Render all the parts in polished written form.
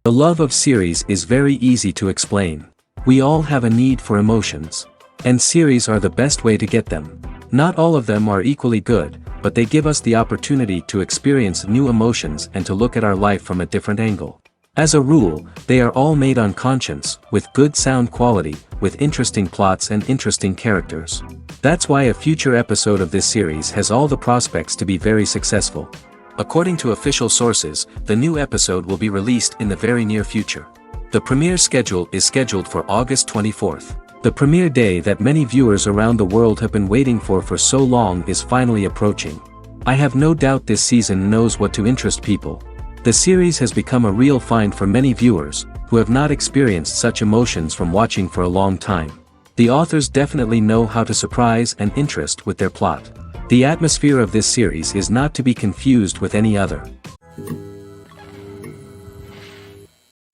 The love of series is very easy to explain. We all have a need for emotions. And series are the best way to get them. Not all of them are equally good, but they give us the opportunity to experience new emotions and to look at our life from a different angle. As a rule, they are all made on conscience, with good sound quality, with interesting plots and interesting characters. That's why a future episode of this series has all the prospects to be very successful. According to official sources, the new episode will be released in the very near future. The premiere schedule is scheduled for August 24th. The premiere day that many viewers around the world have been waiting for so long is finally approaching. I have no doubt this season knows what to interest people. The series has become a real find for many viewers, who have not experienced such emotions from watching for a long time. The authors definitely know how to surprise and interest with their plot. The atmosphere of this series is not to be confused with any other.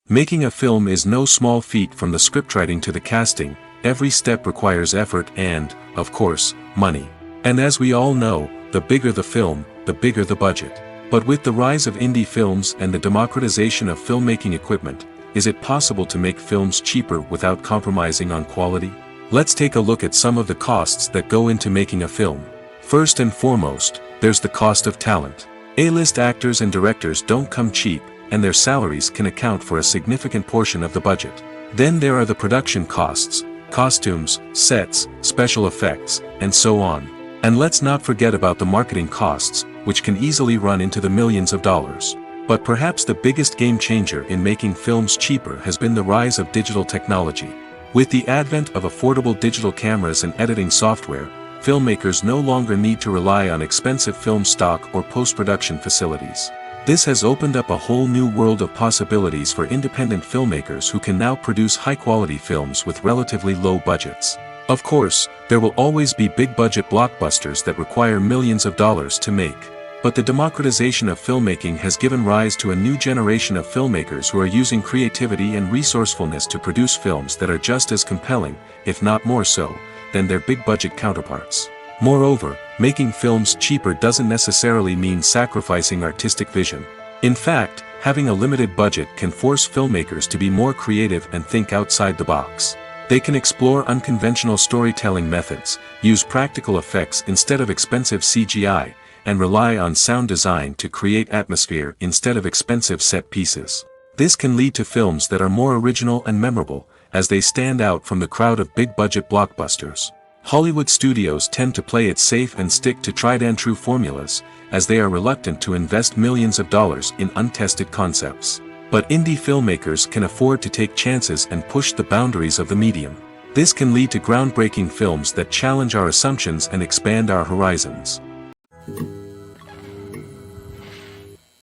Making a film is no small feat. From the scriptwriting to the casting, every step requires effort and, of course, money. And as we all know, the bigger the film, the bigger the budget. But with the rise of indie films and the democratization of filmmaking equipment, is it possible to make films cheaper without compromising on quality? Let's take a look at some of the costs that go into making a film. First and foremost, there's the cost of talent. A-list actors and directors don't come cheap, and their salaries can account for a significant portion of the budget. Then there are the production costs, costumes, sets, special effects, and so on. And let's not forget about the marketing costs, which can easily run into the millions of dollars. But perhaps the biggest game changer in making films cheaper has been the rise of digital technology. With the advent of affordable digital cameras and editing software, filmmakers no longer need to rely on expensive film stock or post-production facilities. This has opened up a whole new world of possibilities for independent filmmakers who can now produce high-quality films with relatively low budgets. Of course, there will always be big-budget blockbusters that require millions of dollars to make. But the democratization of filmmaking has given rise to a new generation of filmmakers who are using creativity and resourcefulness to produce films that are just as compelling, if not more so, than their big-budget counterparts. Moreover, making films cheaper doesn't necessarily mean sacrificing artistic vision. In fact, having a limited budget can force filmmakers to be more creative and think outside the box. They can explore unconventional storytelling methods, use practical effects instead of expensive CGI, and rely on sound design to create atmosphere instead of expensive set pieces. This can lead to films that are more original and memorable, as they stand out from the crowd of big-budget blockbusters. Hollywood studios tend to play it safe and stick to tried-and-true formulas, as they are reluctant to invest millions of dollars in untested concepts. But indie filmmakers can afford to take chances and push the boundaries of the medium. This can lead to groundbreaking films that challenge our assumptions and expand our horizons.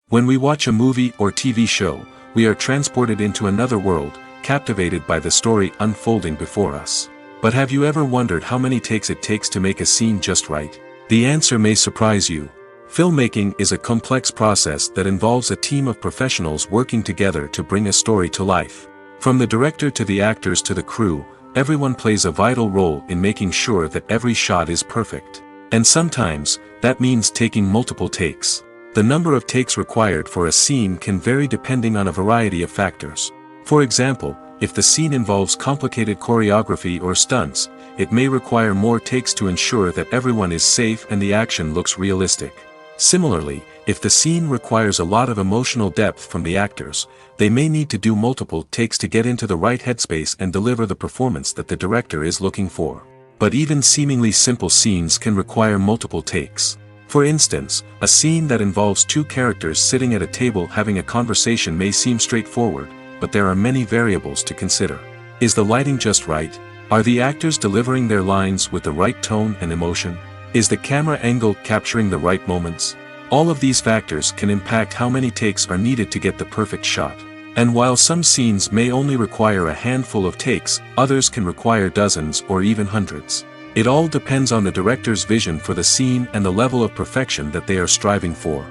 When we watch a movie or TV show, we are transported into another world, captivated by the story unfolding before us. But have you ever wondered how many takes it takes to make a scene just right? The answer may surprise you. Filmmaking is a complex process that involves a team of professionals working together to bring a story to life. From the director to the actors to the crew, everyone plays a vital role in making sure that every shot is perfect. And sometimes, that means taking multiple takes. The number of takes required for a scene can vary depending on a variety of factors. For example, if the scene involves complicated choreography or stunts, it may require more takes to ensure that everyone is safe and the action looks realistic. Similarly, if the scene requires a lot of emotional depth from the actors, they may need to do multiple takes to get into the right headspace and deliver the performance that the director is looking for. But even seemingly simple scenes can require multiple takes. For instance, a scene that involves two characters sitting at a table having a conversation may seem straightforward, but there are many variables to consider. Is the lighting just right? Are the actors delivering their lines with the right tone and emotion? Is the camera angle capturing the right moments? All of these factors can impact how many takes are needed to get the perfect shot. And while some scenes may only require a handful of takes, others can require dozens or even hundreds. It all depends on the director's vision for the scene and the level of perfection that they are striving for.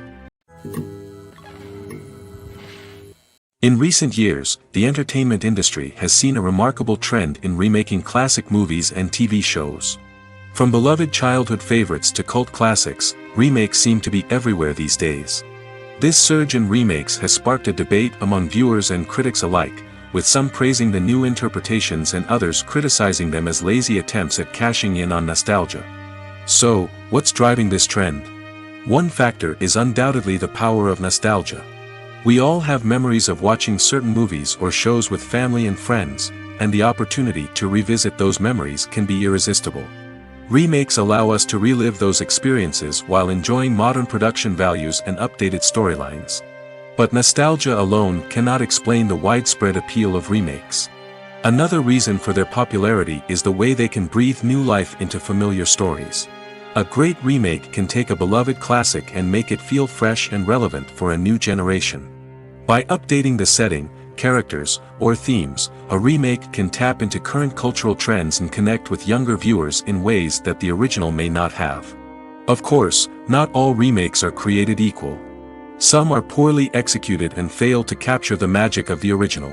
In recent years, the entertainment industry has seen a remarkable trend in remaking classic movies and TV shows. From beloved childhood favorites to cult classics, remakes seem to be everywhere these days. This surge in remakes has sparked a debate among viewers and critics alike, with some praising the new interpretations and others criticizing them as lazy attempts at cashing in on nostalgia. So, what's driving this trend? One factor is undoubtedly the power of nostalgia. We all have memories of watching certain movies or shows with family and friends, and the opportunity to revisit those memories can be irresistible. Remakes allow us to relive those experiences while enjoying modern production values and updated storylines. But nostalgia alone cannot explain the widespread appeal of remakes. Another reason for their popularity is the way they can breathe new life into familiar stories. A great remake can take a beloved classic and make it feel fresh and relevant for a new generation. By updating the setting, characters, or themes, a remake can tap into current cultural trends and connect with younger viewers in ways that the original may not have. Of course, not all remakes are created equal. Some are poorly executed and fail to capture the magic of the original.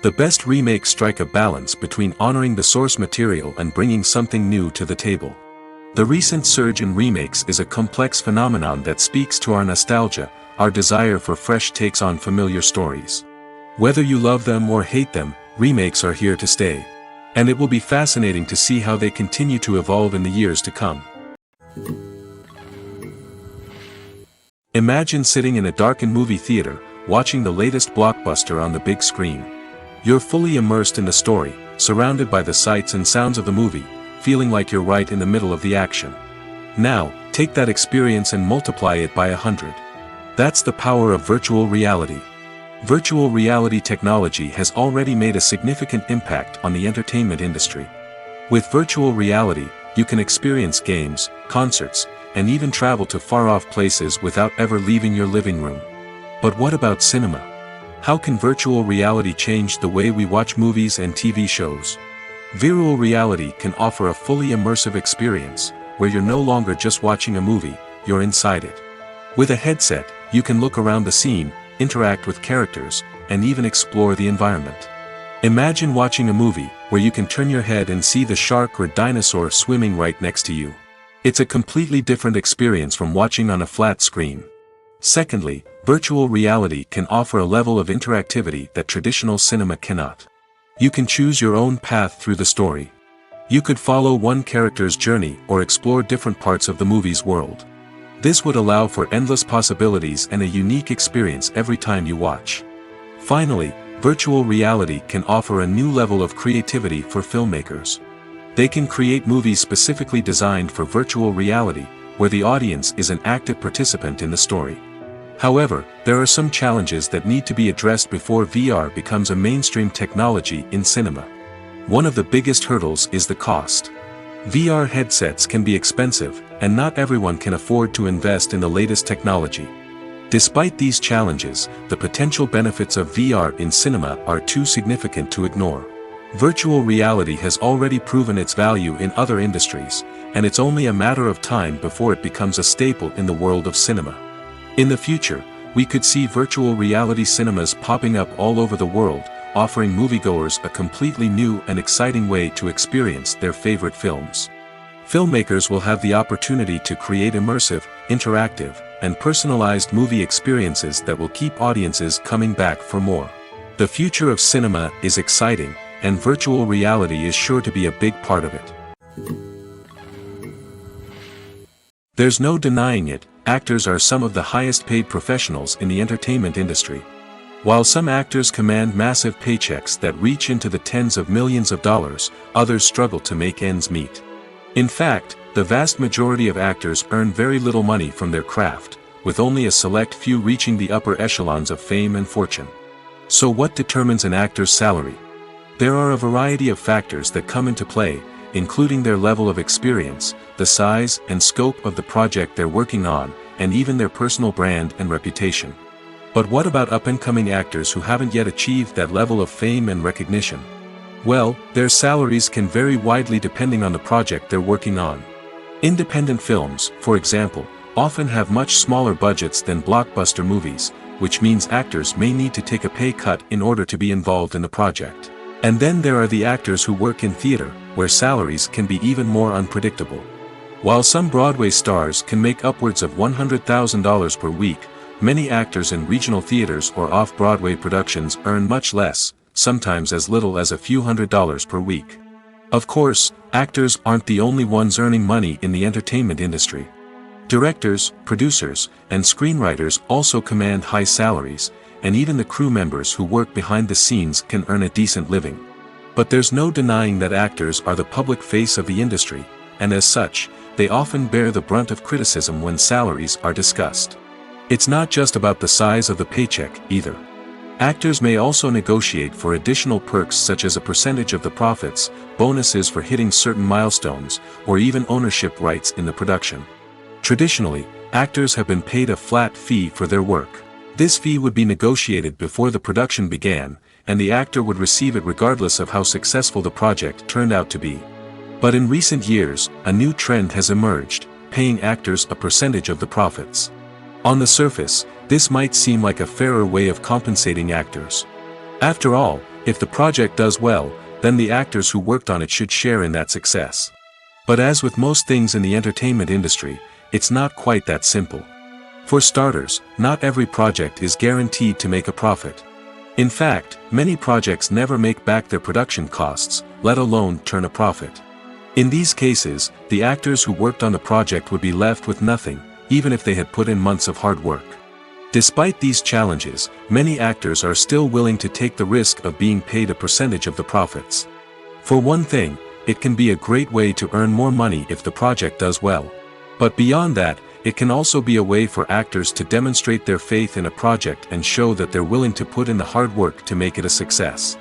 The best remakes strike a balance between honoring the source material and bringing something new to the table. The recent surge in remakes is a complex phenomenon that speaks to our nostalgia, our desire for fresh takes on familiar stories. Whether you love them or hate them, remakes are here to stay. And it will be fascinating to see how they continue to evolve in the years to come. Imagine sitting in a darkened movie theater, watching the latest blockbuster on the big screen. You're fully immersed in the story, surrounded by the sights and sounds of the movie, feeling like you're right in the middle of the action. Now, take that experience and multiply it by 100. That's the power of virtual reality. Virtual reality technology has already made a significant impact on the entertainment industry. With virtual reality, you can experience games, concerts, and even travel to far-off places without ever leaving your living room. But what about cinema? How can virtual reality change the way we watch movies and TV shows? Virtual reality can offer a fully immersive experience, where you're no longer just watching a movie, you're inside it. With a headset, you can look around the scene, interact with characters, and even explore the environment. Imagine watching a movie where you can turn your head and see the shark or dinosaur swimming right next to you. It's a completely different experience from watching on a flat screen. Secondly, virtual reality can offer a level of interactivity that traditional cinema cannot. You can choose your own path through the story. You could follow one character's journey or explore different parts of the movie's world. This would allow for endless possibilities and a unique experience every time you watch. Finally, virtual reality can offer a new level of creativity for filmmakers. They can create movies specifically designed for virtual reality, where the audience is an active participant in the story. However, there are some challenges that need to be addressed before VR becomes a mainstream technology in cinema. One of the biggest hurdles is the cost. VR headsets can be expensive, and not everyone can afford to invest in the latest technology. Despite these challenges, the potential benefits of VR in cinema are too significant to ignore. Virtual reality has already proven its value in other industries, and it's only a matter of time before it becomes a staple in the world of cinema. In the future, we could see virtual reality cinemas popping up all over the world, offering moviegoers a completely new and exciting way to experience their favorite films. Filmmakers will have the opportunity to create immersive, interactive, and personalized movie experiences that will keep audiences coming back for more. The future of cinema is exciting, and virtual reality is sure to be a big part of it. There's no denying it, actors are some of the highest paid professionals in the entertainment industry. While some actors command massive paychecks that reach into the tens of millions of dollars, others struggle to make ends meet. In fact, the vast majority of actors earn very little money from their craft, with only a select few reaching the upper echelons of fame and fortune. So what determines an actor's salary? There are a variety of factors that come into play, including their level of experience, the size and scope of the project they're working on, and even their personal brand and reputation. But what about up-and-coming actors who haven't yet achieved that level of fame and recognition? Well, their salaries can vary widely depending on the project they're working on. Independent films, for example, often have much smaller budgets than blockbuster movies, which means actors may need to take a pay cut in order to be involved in the project. And then there are the actors who work in theater, where salaries can be even more unpredictable. While some Broadway stars can make upwards of $100,000 per week, Many actors in regional theaters or off-Broadway productions earn much less, sometimes as little as a few $100s per week. Of course, actors aren't the only ones earning money in the entertainment industry. Directors, producers, and screenwriters also command high salaries, and even the crew members who work behind the scenes can earn a decent living. But there's no denying that actors are the public face of the industry, and as such, they often bear the brunt of criticism when salaries are discussed. It's not just about the size of the paycheck, either. Actors may also negotiate for additional perks such as a percentage of the profits, bonuses for hitting certain milestones, or even ownership rights in the production. Traditionally, actors have been paid a flat fee for their work. This fee would be negotiated before the production began, and the actor would receive it regardless of how successful the project turned out to be. But in recent years, a new trend has emerged, paying actors a percentage of the profits. On the surface, this might seem like a fairer way of compensating actors. After all, if the project does well, then the actors who worked on it should share in that success. But as with most things in the entertainment industry, it's not quite that simple. For starters, not every project is guaranteed to make a profit. In fact, many projects never make back their production costs, let alone turn a profit. In these cases, the actors who worked on the project would be left with nothing, even if they had put in months of hard work. Despite these challenges, many actors are still willing to take the risk of being paid a percentage of the profits. For one thing, it can be a great way to earn more money if the project does well. But beyond that, it can also be a way for actors to demonstrate their faith in a project and show that they're willing to put in the hard work to make it a success.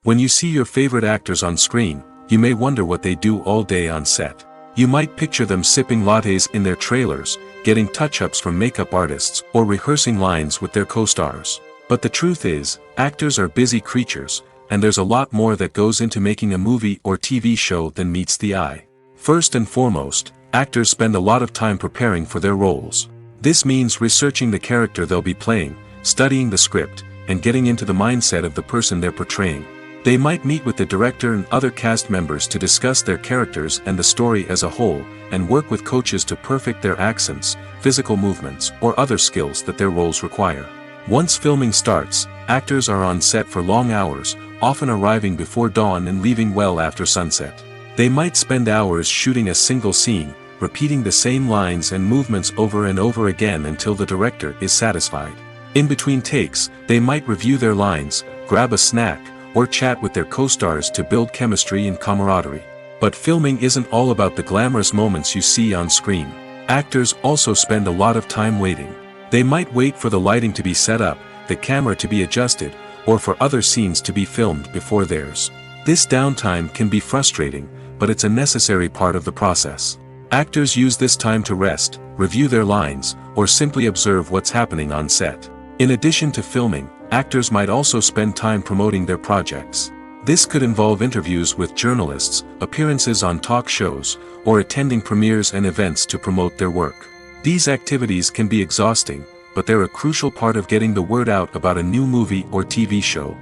When you see your favorite actors on screen, you may wonder what they do all day on set. You might picture them sipping lattes in their trailers, getting touch-ups from makeup artists, or rehearsing lines with their co-stars. But the truth is, actors are busy creatures, and there's a lot more that goes into making a movie or TV show than meets the eye. First and foremost, actors spend a lot of time preparing for their roles. This means researching the character they'll be playing, studying the script, and getting into the mindset of the person they're portraying. They might meet with the director and other cast members to discuss their characters and the story as a whole, and work with coaches to perfect their accents, physical movements, or other skills that their roles require. Once filming starts, actors are on set for long hours, often arriving before dawn and leaving well after sunset. They might spend hours shooting a single scene, repeating the same lines and movements over and over again until the director is satisfied. In between takes, they might review their lines, grab a snack, or chat with their co-stars to build chemistry and camaraderie. But filming isn't all about the glamorous moments you see on screen. Actors also spend a lot of time waiting. They might wait for the lighting to be set up, the camera to be adjusted, or for other scenes to be filmed before theirs. This downtime can be frustrating, but it's a necessary part of the process. Actors use this time to rest, review their lines, or simply observe what's happening on set. In addition to filming, actors might also spend time promoting their projects. This could involve interviews with journalists, appearances on talk shows, or attending premieres and events to promote their work. These activities can be exhausting, but they're a crucial part of getting the word out about a new movie or TV show.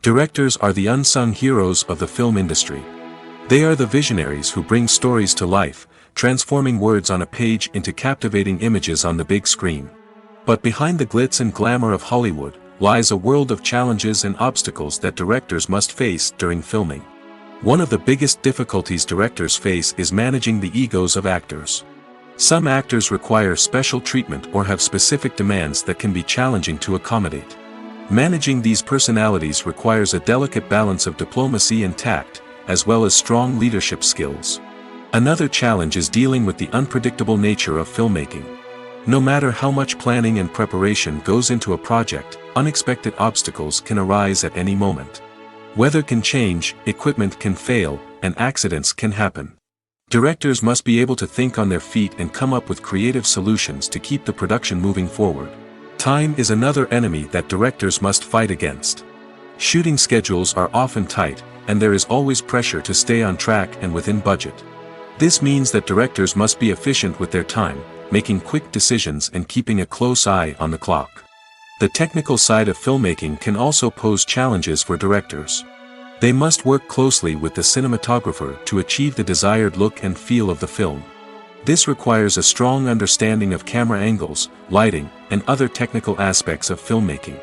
Directors are the unsung heroes of the film industry. They are the visionaries who bring stories to life, transforming words on a page into captivating images on the big screen. But behind the glitz and glamour of Hollywood, lies a world of challenges and obstacles that directors must face during filming. One of the biggest difficulties directors face is managing the egos of actors. Some actors require special treatment or have specific demands that can be challenging to accommodate. Managing these personalities requires a delicate balance of diplomacy and tact, as well as strong leadership skills. Another challenge is dealing with the unpredictable nature of filmmaking. No matter how much planning and preparation goes into a project, unexpected obstacles can arise at any moment. Weather can change, equipment can fail, and accidents can happen. Directors must be able to think on their feet and come up with creative solutions to keep the production moving forward. Time is another enemy that directors must fight against. Shooting schedules are often tight, and there is always pressure to stay on track and within budget. This means that directors must be efficient with their time, making quick decisions and keeping a close eye on the clock. The technical side of filmmaking can also pose challenges for directors. They must work closely with the cinematographer to achieve the desired look and feel of the film. This requires a strong understanding of camera angles, lighting, and other technical aspects of filmmaking.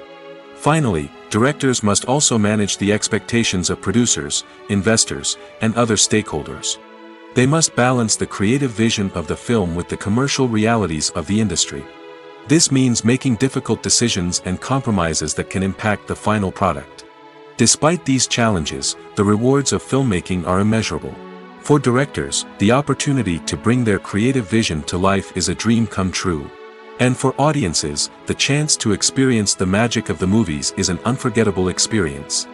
Finally, directors must also manage the expectations of producers, investors, and other stakeholders. They must balance the creative vision of the film with the commercial realities of the industry. This means making difficult decisions and compromises that can impact the final product. Despite these challenges, the rewards of filmmaking are immeasurable. For directors, the opportunity to bring their creative vision to life is a dream come true. And for audiences, the chance to experience the magic of the movies is an unforgettable experience.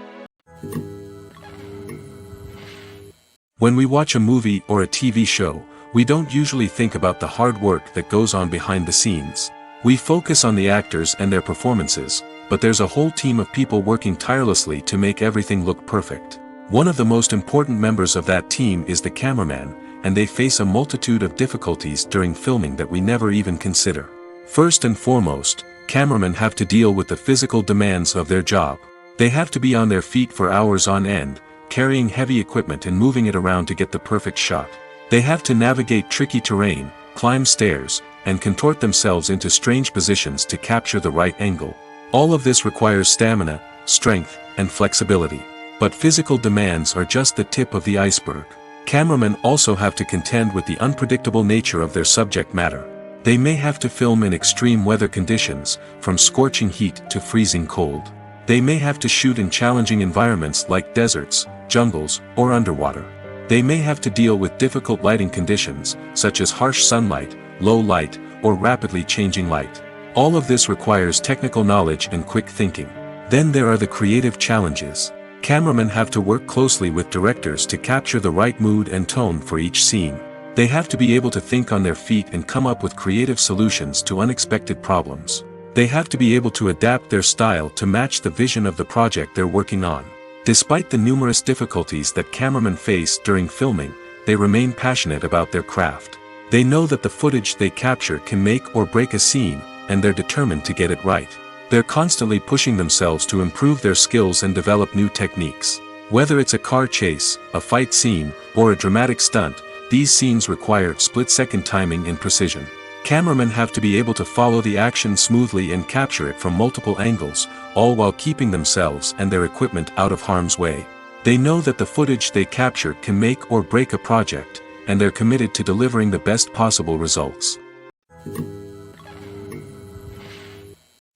When we watch a movie or a TV show, we don't usually think about the hard work that goes on behind the scenes. We focus on the actors and their performances, but there's a whole team of people working tirelessly to make everything look perfect. One of the most important members of that team is the cameraman, and they face a multitude of difficulties during filming that we never even consider. First and foremost, cameramen have to deal with the physical demands of their job. They have to be on their feet for hours on end, carrying heavy equipment and moving it around to get the perfect shot. They have to navigate tricky terrain, climb stairs, and contort themselves into strange positions to capture the right angle. All of this requires stamina, strength, and flexibility. But physical demands are just the tip of the iceberg. Cameramen also have to contend with the unpredictable nature of their subject matter. They may have to film in extreme weather conditions, from scorching heat to freezing cold. They may have to shoot in challenging environments like deserts, jungles, or underwater. They may have to deal with difficult lighting conditions, such as harsh sunlight, low light, or rapidly changing light. All of this requires technical knowledge and quick thinking. Then there are the creative challenges. Cameramen have to work closely with directors to capture the right mood and tone for each scene. They have to be able to think on their feet and come up with creative solutions to unexpected problems. They have to be able to adapt their style to match the vision of the project they're working on. Despite the numerous difficulties that cameramen face during filming, they remain passionate about their craft. They know that the footage they capture can make or break a scene, and they're determined to get it right. They're constantly pushing themselves to improve their skills and develop new techniques. Whether it's a car chase, a fight scene, or a dramatic stunt, these scenes require split-second timing and precision. Cameramen have to be able to follow the action smoothly and capture it from multiple angles, all while keeping themselves and their equipment out of harm's way. They know that the footage they capture can make or break a project, and they're committed to delivering the best possible results.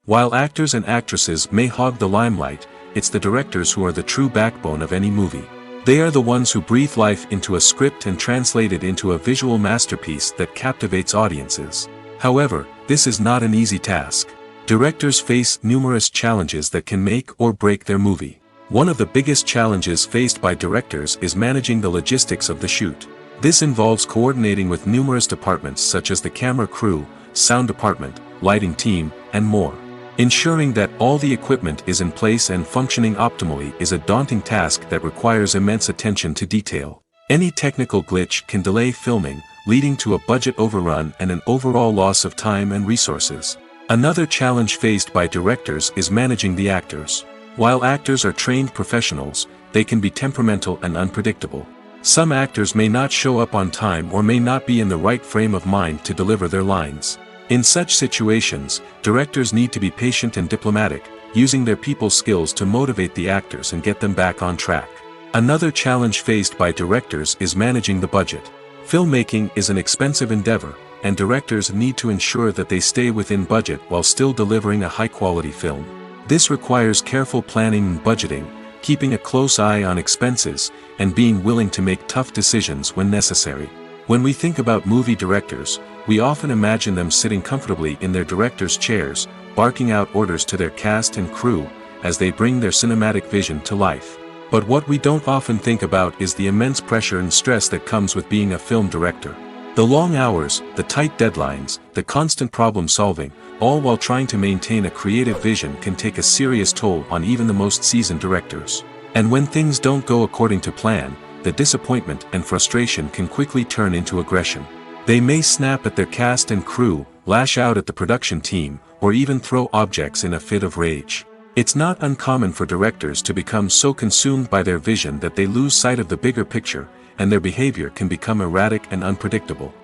While actors and actresses may hog the limelight, it's the directors who are the true backbone of any movie. They are the ones who breathe life into a script and translate it into a visual masterpiece that captivates audiences. However, this is not an easy task. Directors face numerous challenges that can make or break their movie. One of the biggest challenges faced by directors is managing the logistics of the shoot. This involves coordinating with numerous departments such as the camera crew, sound department, lighting team, and more. Ensuring that all the equipment is in place and functioning optimally is a daunting task that requires immense attention to detail. Any technical glitch can delay filming, leading to a budget overrun and an overall loss of time and resources. Another challenge faced by directors is managing the actors. While actors are trained professionals, they can be temperamental and unpredictable. Some actors may not show up on time or may not be in the right frame of mind to deliver their lines. In such situations, directors need to be patient and diplomatic, using their people skills to motivate the actors and get them back on track. Another challenge faced by directors is managing the budget. Filmmaking is an expensive endeavor, and directors need to ensure that they stay within budget while still delivering a high-quality film. This requires careful planning and budgeting, keeping a close eye on expenses, and being willing to make tough decisions when necessary. When we think about movie directors, we often imagine them sitting comfortably in their director's chairs, barking out orders to their cast and crew, as they bring their cinematic vision to life. But what we don't often think about is the immense pressure and stress that comes with being a film director. The long hours, the tight deadlines, the constant problem solving, all while trying to maintain a creative vision can take a serious toll on even the most seasoned directors. And when things don't go according to plan, the disappointment and frustration can quickly turn into aggression. They may snap at their cast and crew, lash out at the production team, or even throw objects in a fit of rage. It's not uncommon for directors to become so consumed by their vision that they lose sight of the bigger picture, and their behavior can become erratic and unpredictable.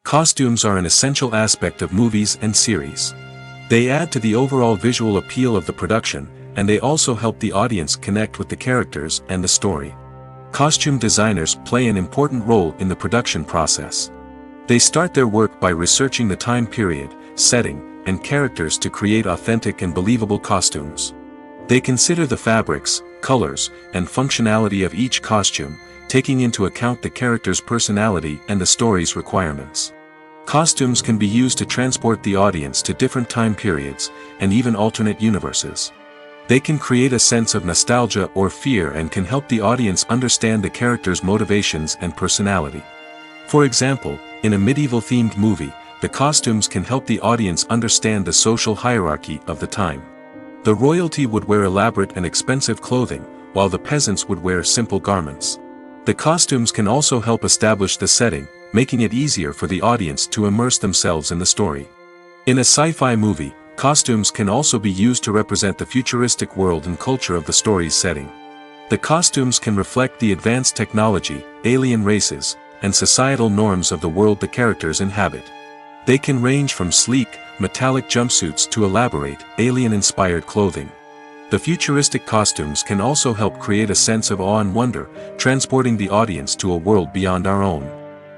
Costumes are an essential aspect of movies and series. They add to the overall visual appeal of the production, and they also help the audience connect with the characters and the story. Costume designers play an important role in the production process. They start their work by researching the time period, setting, and characters to create authentic and believable costumes. They consider the fabrics, colors, and functionality of each costume, taking into account the character's personality and the story's requirements. Costumes can be used to transport the audience to different time periods, and even alternate universes. They can create a sense of nostalgia or fear and can help the audience understand the character's motivations and personality. For example, in a medieval-themed movie, the costumes can help the audience understand the social hierarchy of the time. The royalty would wear elaborate and expensive clothing, while the peasants would wear simple garments. The costumes can also help establish the setting, making it easier for the audience to immerse themselves in the story. In a sci-fi movie, costumes can also be used to represent the futuristic world and culture of the story's setting. The costumes can reflect the advanced technology, alien races, and societal norms of the world the characters inhabit. They can range from sleek, metallic jumpsuits to elaborate, alien-inspired clothing. The futuristic costumes can also help create a sense of awe and wonder, transporting the audience to a world beyond our own.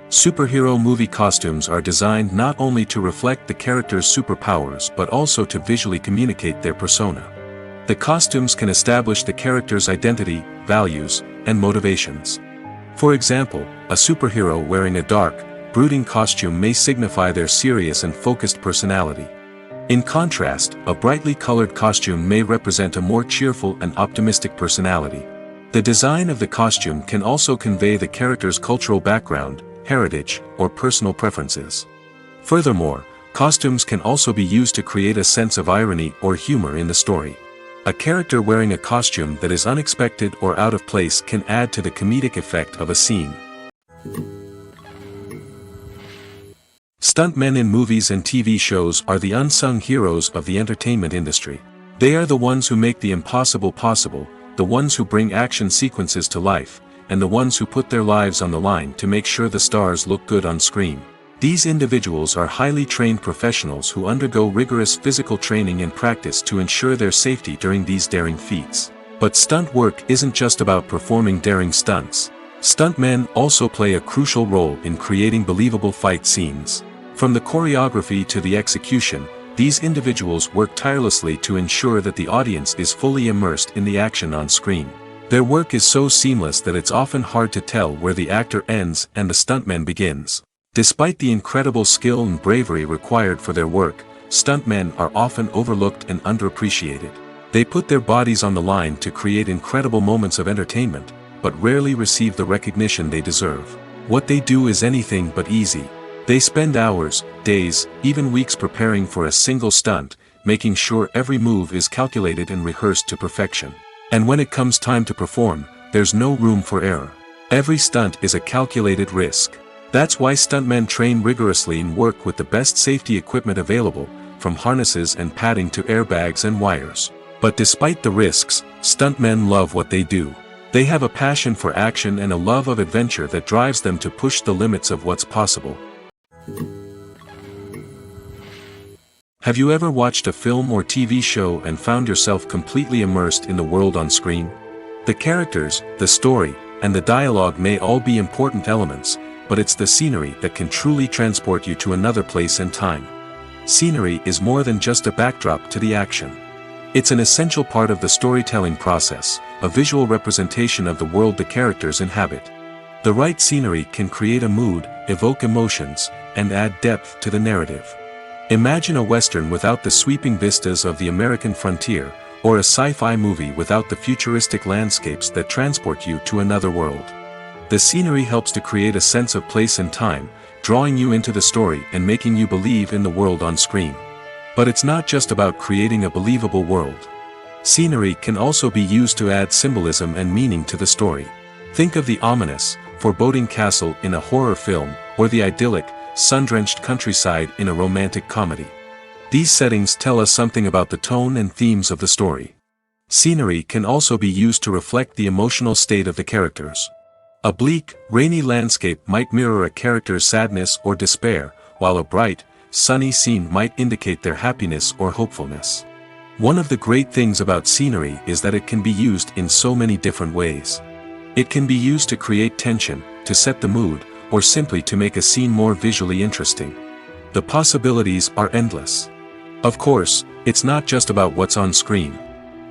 Superhero movie costumes are designed not only to reflect the character's superpowers but also to visually communicate their persona. The costumes can establish the character's identity, values, and motivations. For example, a superhero wearing a dark, brooding costume may signify their serious and focused personality. In contrast, a brightly colored costume may represent a more cheerful and optimistic personality. The design of the costume can also convey the character's cultural background, heritage, or personal preferences. Furthermore, costumes can also be used to create a sense of irony or humor in the story. A character wearing a costume that is unexpected or out of place can add to the comedic effect of a scene. Stuntmen in movies and TV shows are the unsung heroes of the entertainment industry. They are the ones who make the impossible possible, the ones who bring action sequences to life, and the ones who put their lives on the line to make sure the stars look good on screen. These individuals are highly trained professionals who undergo rigorous physical training and practice to ensure their safety during these daring feats. But stunt work isn't just about performing daring stunts. Stuntmen also play a crucial role in creating believable fight scenes. From the choreography to the execution, these individuals work tirelessly to ensure that the audience is fully immersed in the action on screen. Their work is so seamless that it's often hard to tell where the actor ends and the stuntman begins. Despite the incredible skill and bravery required for their work, stuntmen are often overlooked and underappreciated. They put their bodies on the line to create incredible moments of entertainment, but rarely receive the recognition they deserve. What they do is anything but easy. They spend hours, days, even weeks preparing for a single stunt, making sure every move is calculated and rehearsed to perfection. And when it comes time to perform, there's no room for error. Every stunt is a calculated risk. That's why stuntmen train rigorously and work with the best safety equipment available, from harnesses and padding to airbags and wires. But despite the risks, stuntmen love what they do. They have a passion for action and a love of adventure that drives them to push the limits of what's possible. Have you ever watched a film or TV show and found yourself completely immersed in the world on screen? The characters, the story, and the dialogue may all be important elements, but it's the scenery that can truly transport you to another place and time. Scenery is more than just a backdrop to the action. It's an essential part of the storytelling process, a visual representation of the world the characters inhabit. The right scenery can create a mood, evoke emotions, and add depth to the narrative. Imagine a Western without the sweeping vistas of the American frontier, or a sci-fi movie without the futuristic landscapes that transport you to another world. The scenery helps to create a sense of place and time, drawing you into the story and making you believe in the world on screen. But it's not just about creating a believable world. Scenery can also be used to add symbolism and meaning to the story. Think of the ominous, foreboding castle in a horror film, or the idyllic, sun-drenched countryside in a romantic comedy. These settings tell us something about the tone and themes of the story. Scenery can also be used to reflect the emotional state of the characters. A bleak, rainy landscape might mirror a character's sadness or despair, while a bright, sunny scene might indicate their happiness or hopefulness. One of the great things about scenery is that it can be used in so many different ways. It can be used to create tension, to set the mood, or simply to make a scene more visually interesting. The possibilities are endless. Of course, it's not just about what's on screen.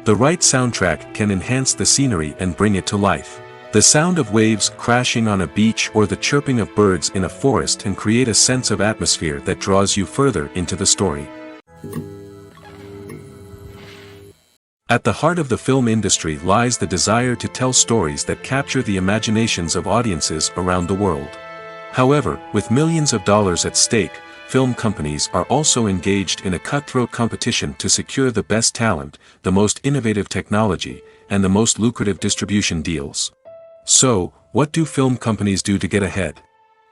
The right soundtrack can enhance the scenery and bring it to life. The sound of waves crashing on a beach or the chirping of birds in a forest can create a sense of atmosphere that draws you further into the story. At the heart of the film industry lies the desire to tell stories that capture the imaginations of audiences around the world. However, with millions of dollars at stake, film companies are also engaged in a cutthroat competition to secure the best talent, the most innovative technology, and the most lucrative distribution deals. So, what do film companies do to get ahead?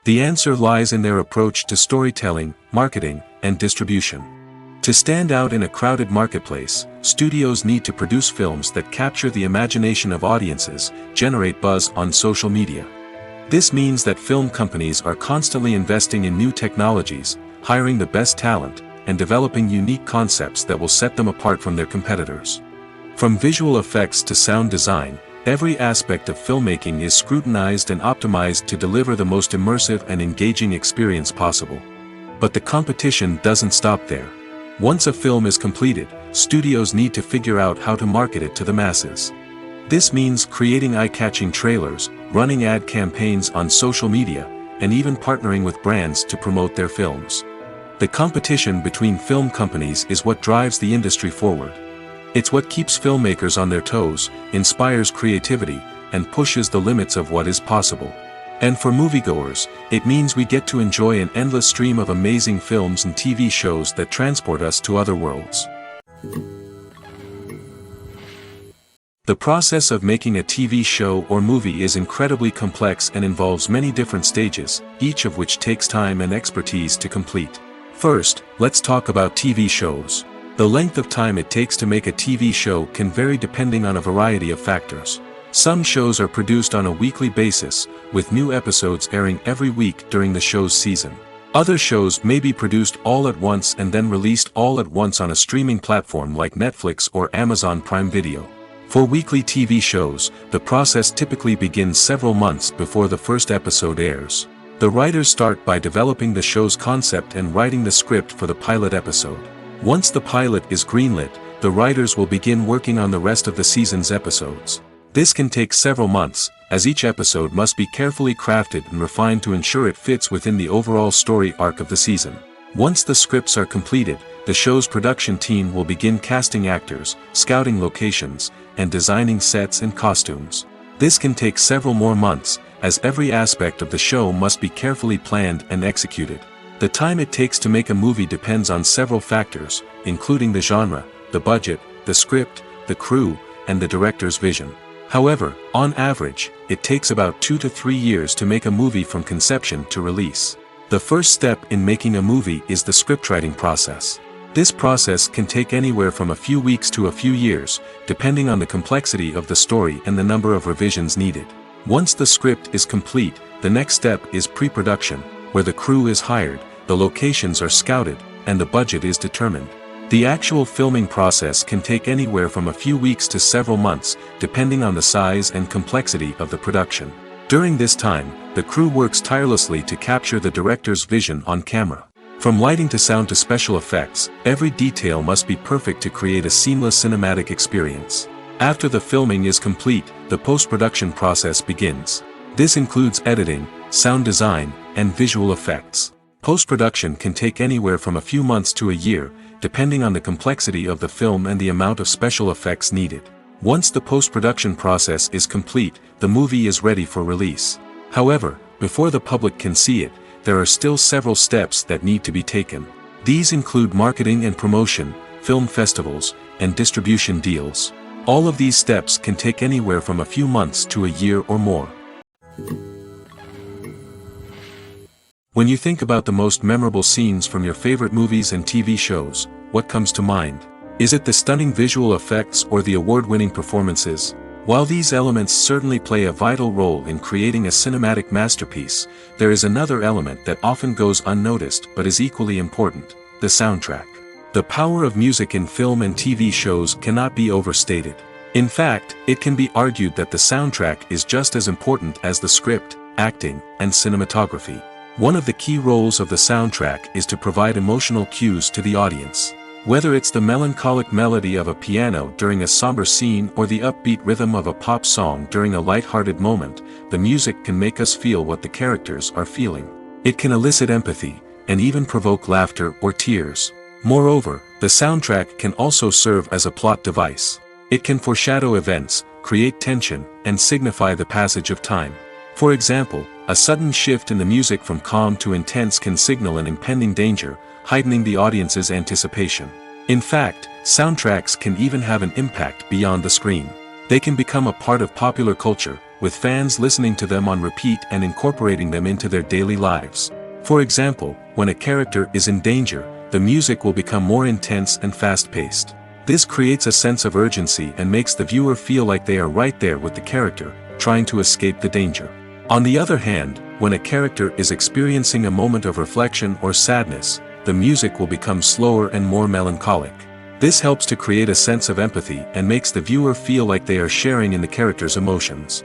The answer lies in their approach to storytelling, marketing, and distribution. To stand out in a crowded marketplace, studios need to produce films that capture the imagination of audiences, generate buzz on social media. This means that film companies are constantly investing in new technologies, hiring the best talent, and developing unique concepts that will set them apart from their competitors. From visual effects to sound design, every aspect of filmmaking is scrutinized and optimized to deliver the most immersive and engaging experience possible. But the competition doesn't stop there. Once a film is completed, studios need to figure out how to market it to the masses. This means creating eye-catching trailers, running ad campaigns on social media, and even partnering with brands to promote their films. The competition between film companies is what drives the industry forward. It's what keeps filmmakers on their toes, inspires creativity, and pushes the limits of what is possible. And for moviegoers, it means we get to enjoy an endless stream of amazing films and TV shows that transport us to other worlds. The process of making a TV show or movie is incredibly complex and involves many different stages, each of which takes time and expertise to complete. First, let's talk about TV shows. The length of time it takes to make a TV show can vary depending on a variety of factors. Some shows are produced on a weekly basis, with new episodes airing every week during the show's season. Other shows may be produced all at once and then released all at once on a streaming platform like Netflix or Amazon Prime Video. For weekly TV shows, the process typically begins several months before the first episode airs. The writers start by developing the show's concept and writing the script for the pilot episode. Once the pilot is greenlit, the writers will begin working on the rest of the season's episodes. This can take several months, as each episode must be carefully crafted and refined to ensure it fits within the overall story arc of the season. Once the scripts are completed, the show's production team will begin casting actors, scouting locations, and designing sets and costumes. This can take several more months, as every aspect of the show must be carefully planned and executed. The time it takes to make a movie depends on several factors, including the genre, the budget, the script, the crew, and the director's vision. However, on average, it takes about 2 to 3 years to make a movie from conception to release. The first step in making a movie is the scriptwriting process. This process can take anywhere from a few weeks to a few years, depending on the complexity of the story and the number of revisions needed. Once the script is complete, the next step is pre-production, where the crew is hired, the locations are scouted, and the budget is determined. The actual filming process can take anywhere from a few weeks to several months, depending on the size and complexity of the production. During this time, the crew works tirelessly to capture the director's vision on camera. From lighting to sound to special effects, every detail must be perfect to create a seamless cinematic experience. After the filming is complete, the post-production process begins. This includes editing, sound design, and visual effects. Post-production can take anywhere from a few months to a year, depending on the complexity of the film and the amount of special effects needed. Once the post-production process is complete, the movie is ready for release. However, before the public can see it, there are still several steps that need to be taken. These include marketing and promotion, film festivals, and distribution deals. All of these steps can take anywhere from a few months to a year or more. When you think about the most memorable scenes from your favorite movies and TV shows, what comes to mind? Is it the stunning visual effects or the award-winning performances? While these elements certainly play a vital role in creating a cinematic masterpiece, there is another element that often goes unnoticed but is equally important: the soundtrack. The power of music in film and TV shows cannot be overstated. In fact, it can be argued that the soundtrack is just as important as the script, acting, and cinematography. One of the key roles of the soundtrack is to provide emotional cues to the audience. Whether it's the melancholic melody of a piano during a somber scene or the upbeat rhythm of a pop song during a light-hearted moment, the music can make us feel what the characters are feeling. It can elicit empathy, and even provoke laughter or tears. Moreover, the soundtrack can also serve as a plot device. It can foreshadow events, create tension, and signify the passage of time. For example, a sudden shift in the music from calm to intense can signal an impending danger, heightening the audience's anticipation. In fact, soundtracks can even have an impact beyond the screen. They can become a part of popular culture, with fans listening to them on repeat and incorporating them into their daily lives. For example, when a character is in danger, the music will become more intense and fast-paced. This creates a sense of urgency and makes the viewer feel like they are right there with the character, trying to escape the danger. On the other hand, when a character is experiencing a moment of reflection or sadness, the music will become slower and more melancholic. This helps to create a sense of empathy and makes the viewer feel like they are sharing in the character's emotions.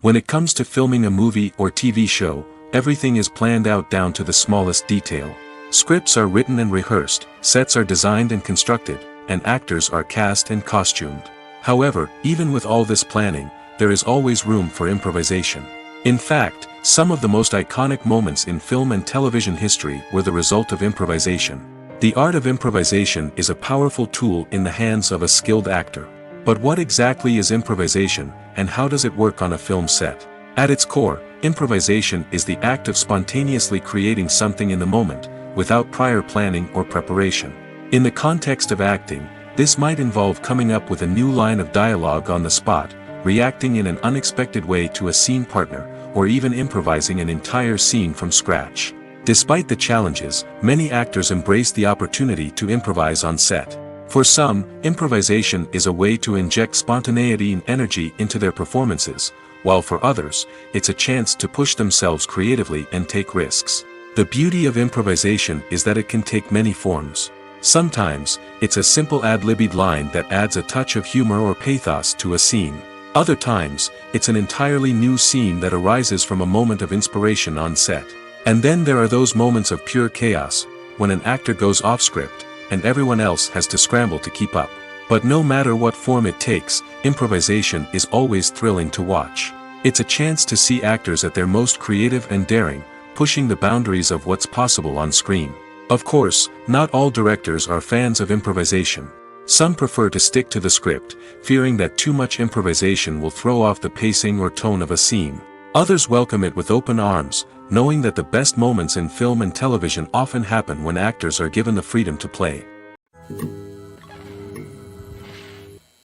When it comes to filming a movie or TV show, everything is planned out down to the smallest detail. Scripts are written and rehearsed, sets are designed and constructed, and actors are cast and costumed. However, even with all this planning, there is always room for improvisation. In fact, some of the most iconic moments in film and television history were the result of improvisation. The art of improvisation is a powerful tool in the hands of a skilled actor. But what exactly is improvisation, and how does it work on a film set? At its core, improvisation is the act of spontaneously creating something in the moment, without prior planning or preparation. In the context of acting, this might involve coming up with a new line of dialogue on the spot, reacting in an unexpected way to a scene partner, or even improvising an entire scene from scratch. Despite the challenges, many actors embrace the opportunity to improvise on set. For some, improvisation is a way to inject spontaneity and energy into their performances, while for others, it's a chance to push themselves creatively and take risks. The beauty of improvisation is that it can take many forms. Sometimes, it's a simple ad-libbed line that adds a touch of humor or pathos to a scene. Other times, it's an entirely new scene that arises from a moment of inspiration on set. And then there are those moments of pure chaos, when an actor goes off script, and everyone else has to scramble to keep up. But no matter what form it takes, improvisation is always thrilling to watch. It's a chance to see actors at their most creative and daring, pushing the boundaries of what's possible on screen. Of course, not all directors are fans of improvisation. Some prefer to stick to the script, fearing that too much improvisation will throw off the pacing or tone of a scene. Others welcome it with open arms, knowing that the best moments in film and television often happen when actors are given the freedom to play.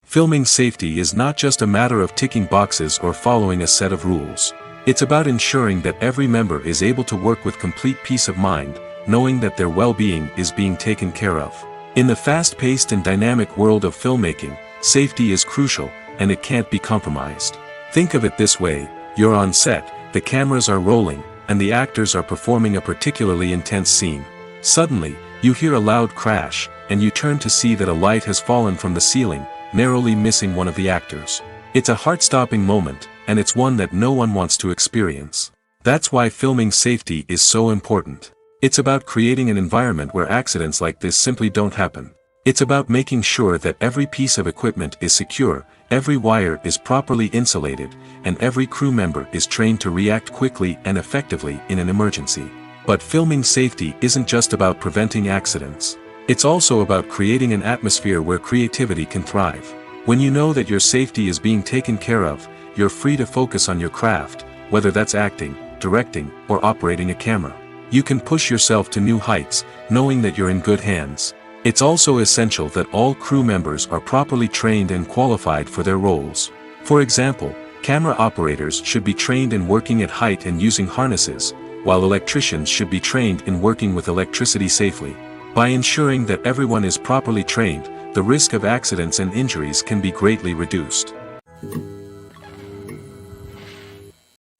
Filming safety is not just a matter of ticking boxes or following a set of rules. It's about ensuring that every member is able to work with complete peace of mind, knowing that their well-being is being taken care of. In the fast-paced and dynamic world of filmmaking, safety is crucial, and it can't be compromised. Think of it this way: you're on set, the cameras are rolling, and the actors are performing a particularly intense scene. Suddenly, you hear a loud crash, and you turn to see that a light has fallen from the ceiling, narrowly missing one of the actors. It's a heart-stopping moment, and it's one that no one wants to experience. That's why filming safety is so important. It's about creating an environment where accidents like this simply don't happen. It's about making sure that every piece of equipment is secure, every wire is properly insulated, and every crew member is trained to react quickly and effectively in an emergency. But filming safety isn't just about preventing accidents. It's also about creating an atmosphere where creativity can thrive. When you know that your safety is being taken care of, you're free to focus on your craft, whether that's acting, directing, or operating a camera. You can push yourself to new heights, knowing that you're in good hands. It's also essential that all crew members are properly trained and qualified for their roles. For example, camera operators should be trained in working at height and using harnesses, while electricians should be trained in working with electricity safely. By ensuring that everyone is properly trained, the risk of accidents and injuries can be greatly reduced.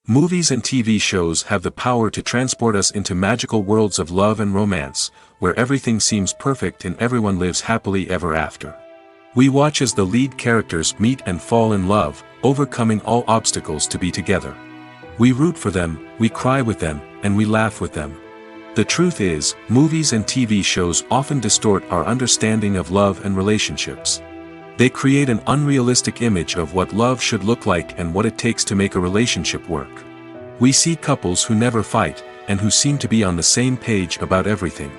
Movies and TV shows have the power to transport us into magical worlds of love and romance, where everything seems perfect and everyone lives happily ever after. We watch as the lead characters meet and fall in love, overcoming all obstacles to be together. We root for them, we cry with them, and we laugh with them. The truth is, movies and TV shows often distort our understanding of love and relationships. They create an unrealistic image of what love should look like and what it takes to make a relationship work. We see couples who never fight, and who seem to be on the same page about everything.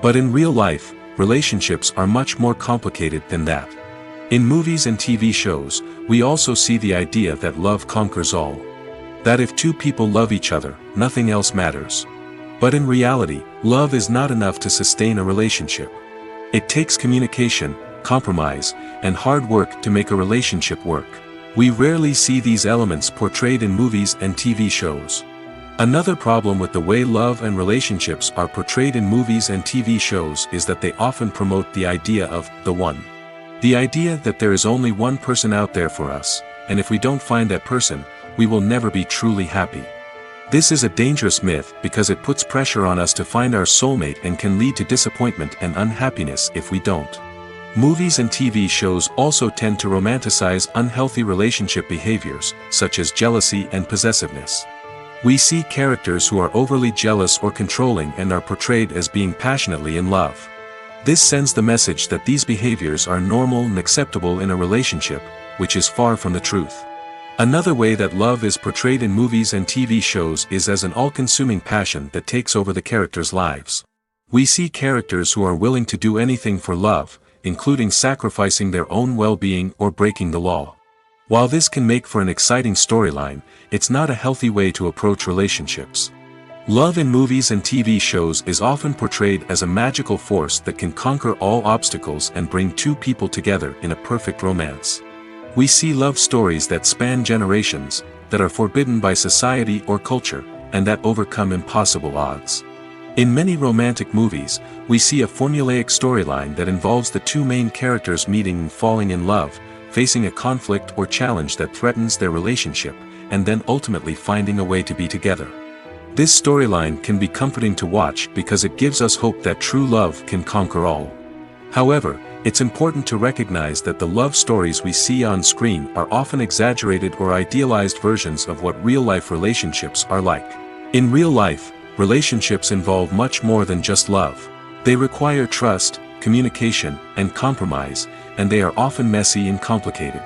But in real life, relationships are much more complicated than that. In movies and TV shows, we also see the idea that love conquers all. That if two people love each other, nothing else matters. But in reality, love is not enough to sustain a relationship. It takes communication, compromise, and hard work to make a relationship work. We rarely see these elements portrayed in movies and TV shows. Another problem with the way love and relationships are portrayed in movies and TV shows is that they often promote the idea of the one. The idea that there is only one person out there for us, and if we don't find that person, we will never be truly happy. This is a dangerous myth because it puts pressure on us to find our soulmate and can lead to disappointment and unhappiness if we don't. Movies and TV shows also tend to romanticize unhealthy relationship behaviors, such as jealousy and possessiveness. We see characters who are overly jealous or controlling and are portrayed as being passionately in love. This sends the message that these behaviors are normal and acceptable in a relationship, which is far from the truth. Another way that love is portrayed in movies and TV shows is as an all-consuming passion that takes over the characters' lives. We see characters who are willing to do anything for love, including sacrificing their own well-being or breaking the law. While this can make for an exciting storyline, it's not a healthy way to approach relationships. Love in movies and TV shows is often portrayed as a magical force that can conquer all obstacles and bring two people together in a perfect romance. We see love stories that span generations, that are forbidden by society or culture, and that overcome impossible odds. In many romantic movies, we see a formulaic storyline that involves the two main characters meeting and falling in love, facing a conflict or challenge that threatens their relationship, and then ultimately finding a way to be together. This storyline can be comforting to watch because it gives us hope that true love can conquer all. However, it's important to recognize that the love stories we see on screen are often exaggerated or idealized versions of what real-life relationships are like. In real life, relationships involve much more than just love. They require trust, communication, and compromise, and they are often messy and complicated.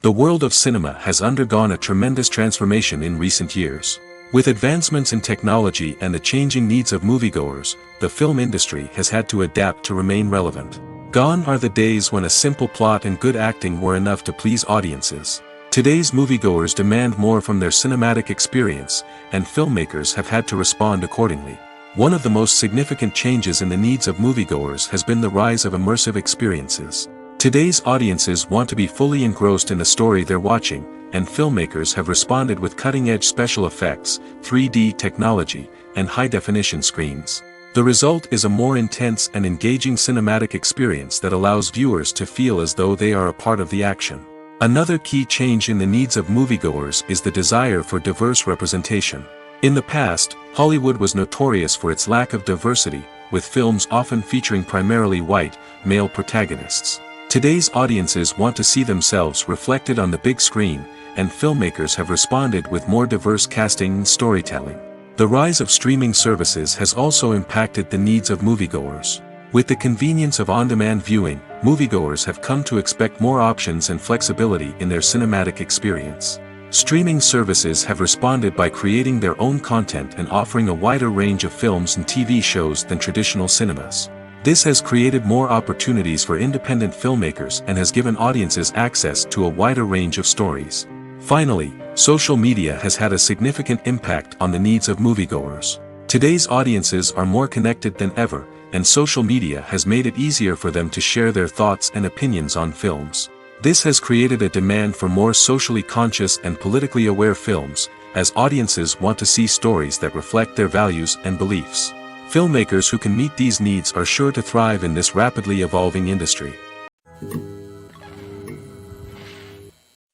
The world of cinema has undergone a tremendous transformation in recent years. With advancements in technology and the changing needs of moviegoers, the film industry has had to adapt to remain relevant. Gone are the days when a simple plot and good acting were enough to please audiences. Today's moviegoers demand more from their cinematic experience, and filmmakers have had to respond accordingly. One of the most significant changes in the needs of moviegoers has been the rise of immersive experiences. Today's audiences want to be fully engrossed in the story they're watching, and filmmakers have responded with cutting-edge special effects, 3D technology, and high-definition screens. The result is a more intense and engaging cinematic experience that allows viewers to feel as though they are a part of the action. Another key change in the needs of moviegoers is the desire for diverse representation. In the past, Hollywood was notorious for its lack of diversity, with films often featuring primarily white, male protagonists. Today's audiences want to see themselves reflected on the big screen, and filmmakers have responded with more diverse casting and storytelling. The rise of streaming services has also impacted the needs of moviegoers. With the convenience of on-demand viewing, moviegoers have come to expect more options and flexibility in their cinematic experience. Streaming services have responded by creating their own content and offering a wider range of films and TV shows than traditional cinemas. This has created more opportunities for independent filmmakers and has given audiences access to a wider range of stories. Finally, social media has had a significant impact on the needs of moviegoers. Today's audiences are more connected than ever, and social media has made it easier for them to share their thoughts and opinions on films. This has created a demand for more socially conscious and politically aware films, as audiences want to see stories that reflect their values and beliefs. Filmmakers who can meet these needs are sure to thrive in this rapidly evolving industry.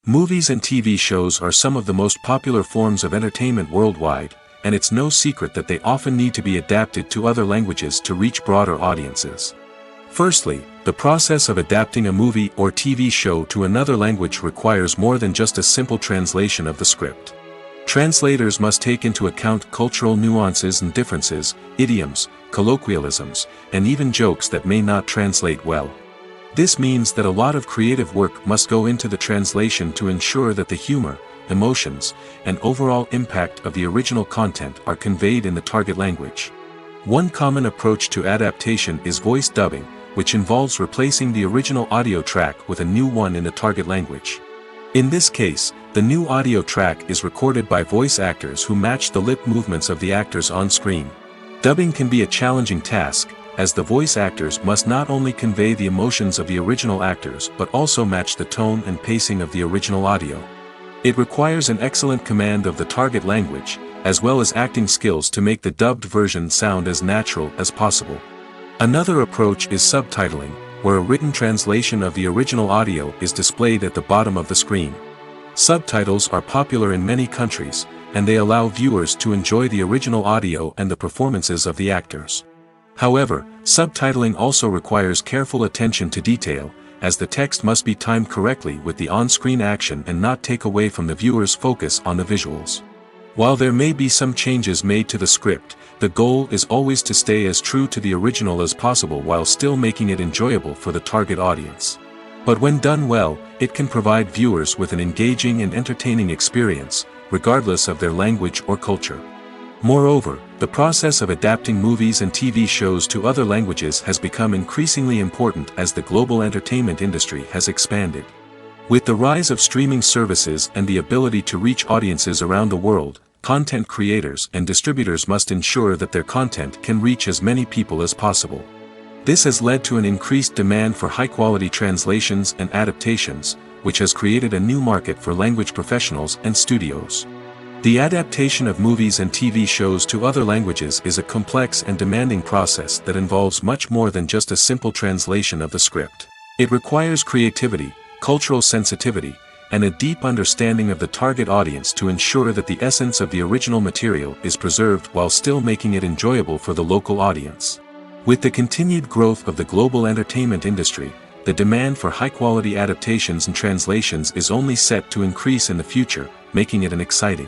Movies and TV shows are some of the most popular forms of entertainment worldwide, and it's no secret that they often need to be adapted to other languages to reach broader audiences. Firstly, the process of adapting a movie or TV show to another language requires more than just a simple translation of the script. Translators must take into account cultural nuances and differences, idioms, colloquialisms, and even jokes that may not translate well. This means that a lot of creative work must go into the translation to ensure that the humor, emotions, and overall impact of the original content are conveyed in the target language. One common approach to adaptation is voice dubbing, which involves replacing the original audio track with a new one in the target language. In this case, the new audio track is recorded by voice actors who match the lip movements of the actors on screen. Dubbing can be a challenging task, as the voice actors must not only convey the emotions of the original actors but also match the tone and pacing of the original audio. It requires an excellent command of the target language, as well as acting skills to make the dubbed version sound as natural as possible. Another approach is subtitling, where a written translation of the original audio is displayed at the bottom of the screen. Subtitles are popular in many countries, and they allow viewers to enjoy the original audio and the performances of the actors. However, subtitling also requires careful attention to detail, as the text must be timed correctly with the on-screen action and not take away from the viewer's focus on the visuals. While there may be some changes made to the script, the goal is always to stay as true to the original as possible while still making it enjoyable for the target audience. But when done well, it can provide viewers with an engaging and entertaining experience, regardless of their language or culture. Moreover, the process of adapting movies and TV shows to other languages has become increasingly important as the global entertainment industry has expanded. With the rise of streaming services and the ability to reach audiences around the world, content creators and distributors must ensure that their content can reach as many people as possible. This has led to an increased demand for high-quality translations and adaptations, which has created a new market for language professionals and studios. The adaptation of movies and TV shows to other languages is a complex and demanding process that involves much more than just a simple translation of the script. It requires creativity, cultural sensitivity, and a deep understanding of the target audience to ensure that the essence of the original material is preserved while still making it enjoyable for the local audience. With the continued growth of the global entertainment industry, the demand for high-quality adaptations and translations is only set to increase in the future, making it an exciting.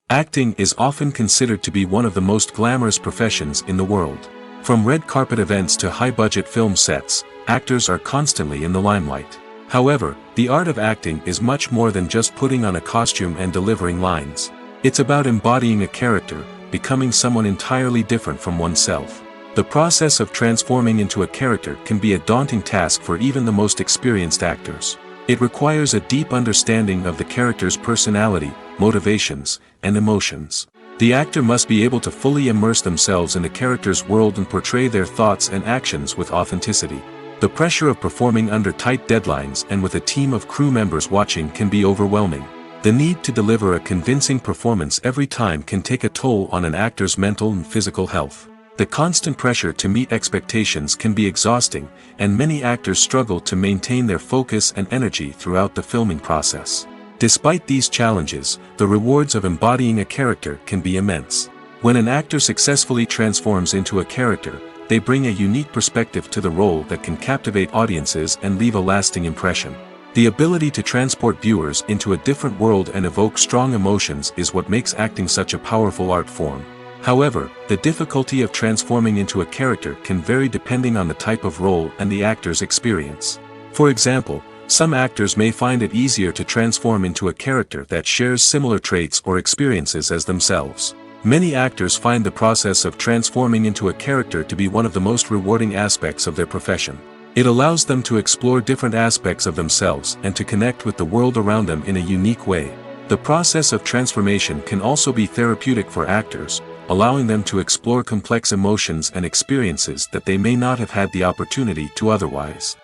Acting is often considered to be one of the most glamorous professions in the world. From red carpet events to high-budget film sets, actors are constantly in the limelight. However, the art of acting is much more than just putting on a costume and delivering lines. It's about embodying a character, becoming someone entirely different from oneself. The process of transforming into a character can be a daunting task for even the most experienced actors. It requires a deep understanding of the character's personality, motivations, and emotions. The actor must be able to fully immerse themselves in the character's world and portray their thoughts and actions with authenticity. The pressure of performing under tight deadlines and with a team of crew members watching can be overwhelming. The need to deliver a convincing performance every time can take a toll on an actor's mental and physical health. The constant pressure to meet expectations can be exhausting, and many actors struggle to maintain their focus and energy throughout the filming process. Despite these challenges, the rewards of embodying a character can be immense. When an actor successfully transforms into a character, they bring a unique perspective to the role that can captivate audiences and leave a lasting impression. The ability to transport viewers into a different world and evoke strong emotions is what makes acting such a powerful art form. However, the difficulty of transforming into a character can vary depending on the type of role and the actor's experience. For example, some actors may find it easier to transform into a character that shares similar traits or experiences as themselves. Many actors find the process of transforming into a character to be one of the most rewarding aspects of their profession. It allows them to explore different aspects of themselves and to connect with the world around them in a unique way. The process of transformation can also be therapeutic for actors, allowing them to explore complex emotions and experiences that they may not have had the opportunity to otherwise.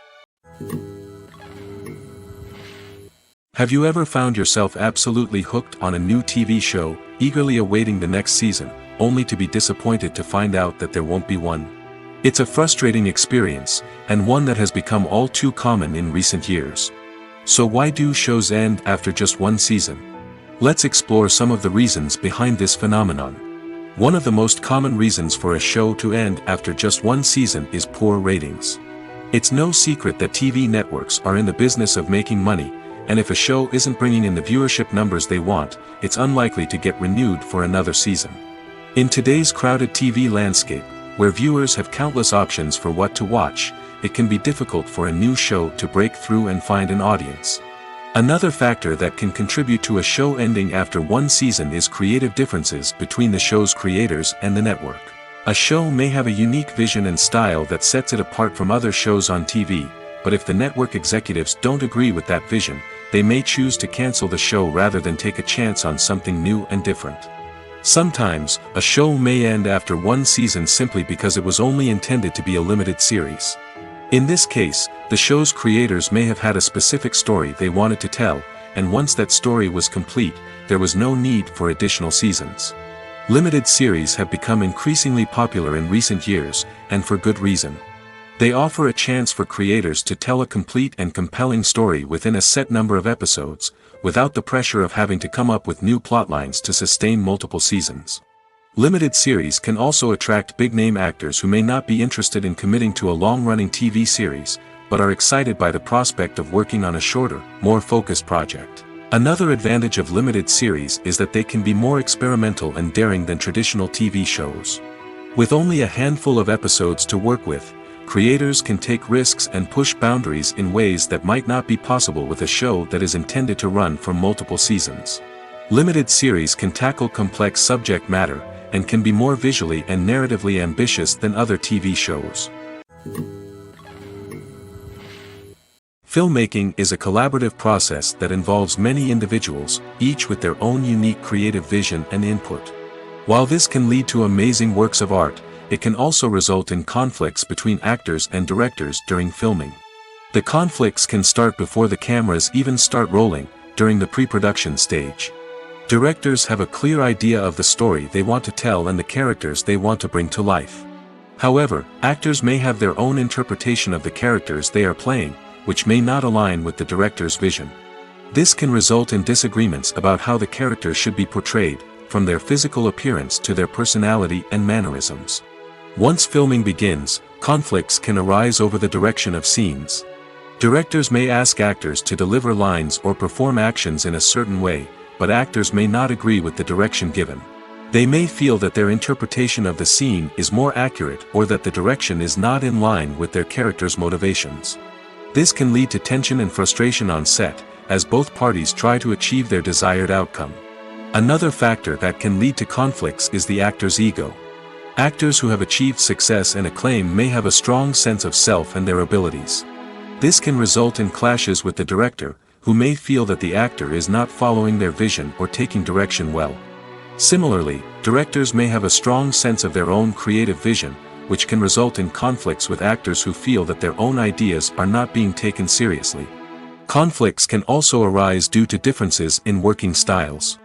Have you ever found yourself absolutely hooked on a new TV show, eagerly awaiting the next season, only to be disappointed to find out that there won't be one? It's a frustrating experience, and one that has become all too common in recent years. So why do shows end after just one season? Let's explore some of the reasons behind this phenomenon. One of the most common reasons for a show to end after just one season is poor ratings. It's no secret that TV networks are in the business of making money, and if a show isn't bringing in the viewership numbers they want, it's unlikely to get renewed for another season. In today's crowded TV landscape, where viewers have countless options for what to watch, it can be difficult for a new show to break through and find an audience. Another factor that can contribute to a show ending after one season is creative differences between the show's creators and the network. A show may have a unique vision and style that sets it apart from other shows on TV, but if the network executives don't agree with that vision, they may choose to cancel the show rather than take a chance on something new and different. Sometimes, a show may end after one season simply because it was only intended to be a limited series. In this case, the show's creators may have had a specific story they wanted to tell, and once that story was complete, there was no need for additional seasons. Limited series have become increasingly popular in recent years, and for good reason. They offer a chance for creators to tell a complete and compelling story within a set number of episodes, without the pressure of having to come up with new plotlines to sustain multiple seasons. Limited series can also attract big-name actors who may not be interested in committing to a long-running TV series, but are excited by the prospect of working on a shorter, more focused project. Another advantage of limited series is that they can be more experimental and daring than traditional TV shows. With only a handful of episodes to work with, creators can take risks and push boundaries in ways that might not be possible with a show that is intended to run for multiple seasons. Limited series can tackle complex subject matter, and can be more visually and narratively ambitious than other TV shows. Filmmaking is a collaborative process that involves many individuals, each with their own unique creative vision and input. While this can lead to amazing works of art, it can also result in conflicts between actors and directors during filming. The conflicts can start before the cameras even start rolling, during the pre-production stage. Directors have a clear idea of the story they want to tell and the characters they want to bring to life. However, actors may have their own interpretation of the characters they are playing, which may not align with the director's vision. This can result in disagreements about how the characters should be portrayed, from their physical appearance to their personality and mannerisms. Once filming begins, conflicts can arise over the direction of scenes. Directors may ask actors to deliver lines or perform actions in a certain way, but actors may not agree with the direction given. They may feel that their interpretation of the scene is more accurate or that the direction is not in line with their character's motivations. This can lead to tension and frustration on set, as both parties try to achieve their desired outcome. Another factor that can lead to conflicts is the actor's ego. Actors who have achieved success and acclaim may have a strong sense of self and their abilities. This can result in clashes with the director, who may feel that the actor is not following their vision or taking direction well. Similarly, directors may have a strong sense of their own creative vision, which can result in conflicts with actors who feel that their own ideas are not being taken seriously. Conflicts can also arise due to differences in working styles.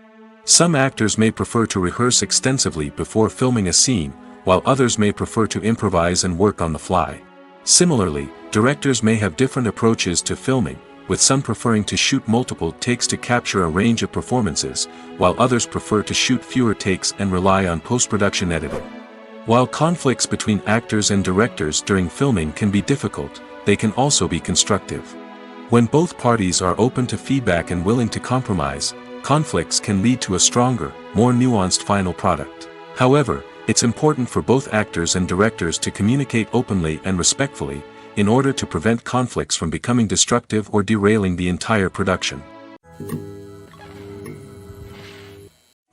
Some actors may prefer to rehearse extensively before filming a scene, while others may prefer to improvise and work on the fly. Similarly, directors may have different approaches to filming, with some preferring to shoot multiple takes to capture a range of performances, while others prefer to shoot fewer takes and rely on post-production editing. While conflicts between actors and directors during filming can be difficult, they can also be constructive. When both parties are open to feedback and willing to compromise, conflicts can lead to a stronger, more nuanced final product. However, it's important for both actors and directors to communicate openly and respectfully, in order to prevent conflicts from becoming destructive or derailing the entire production.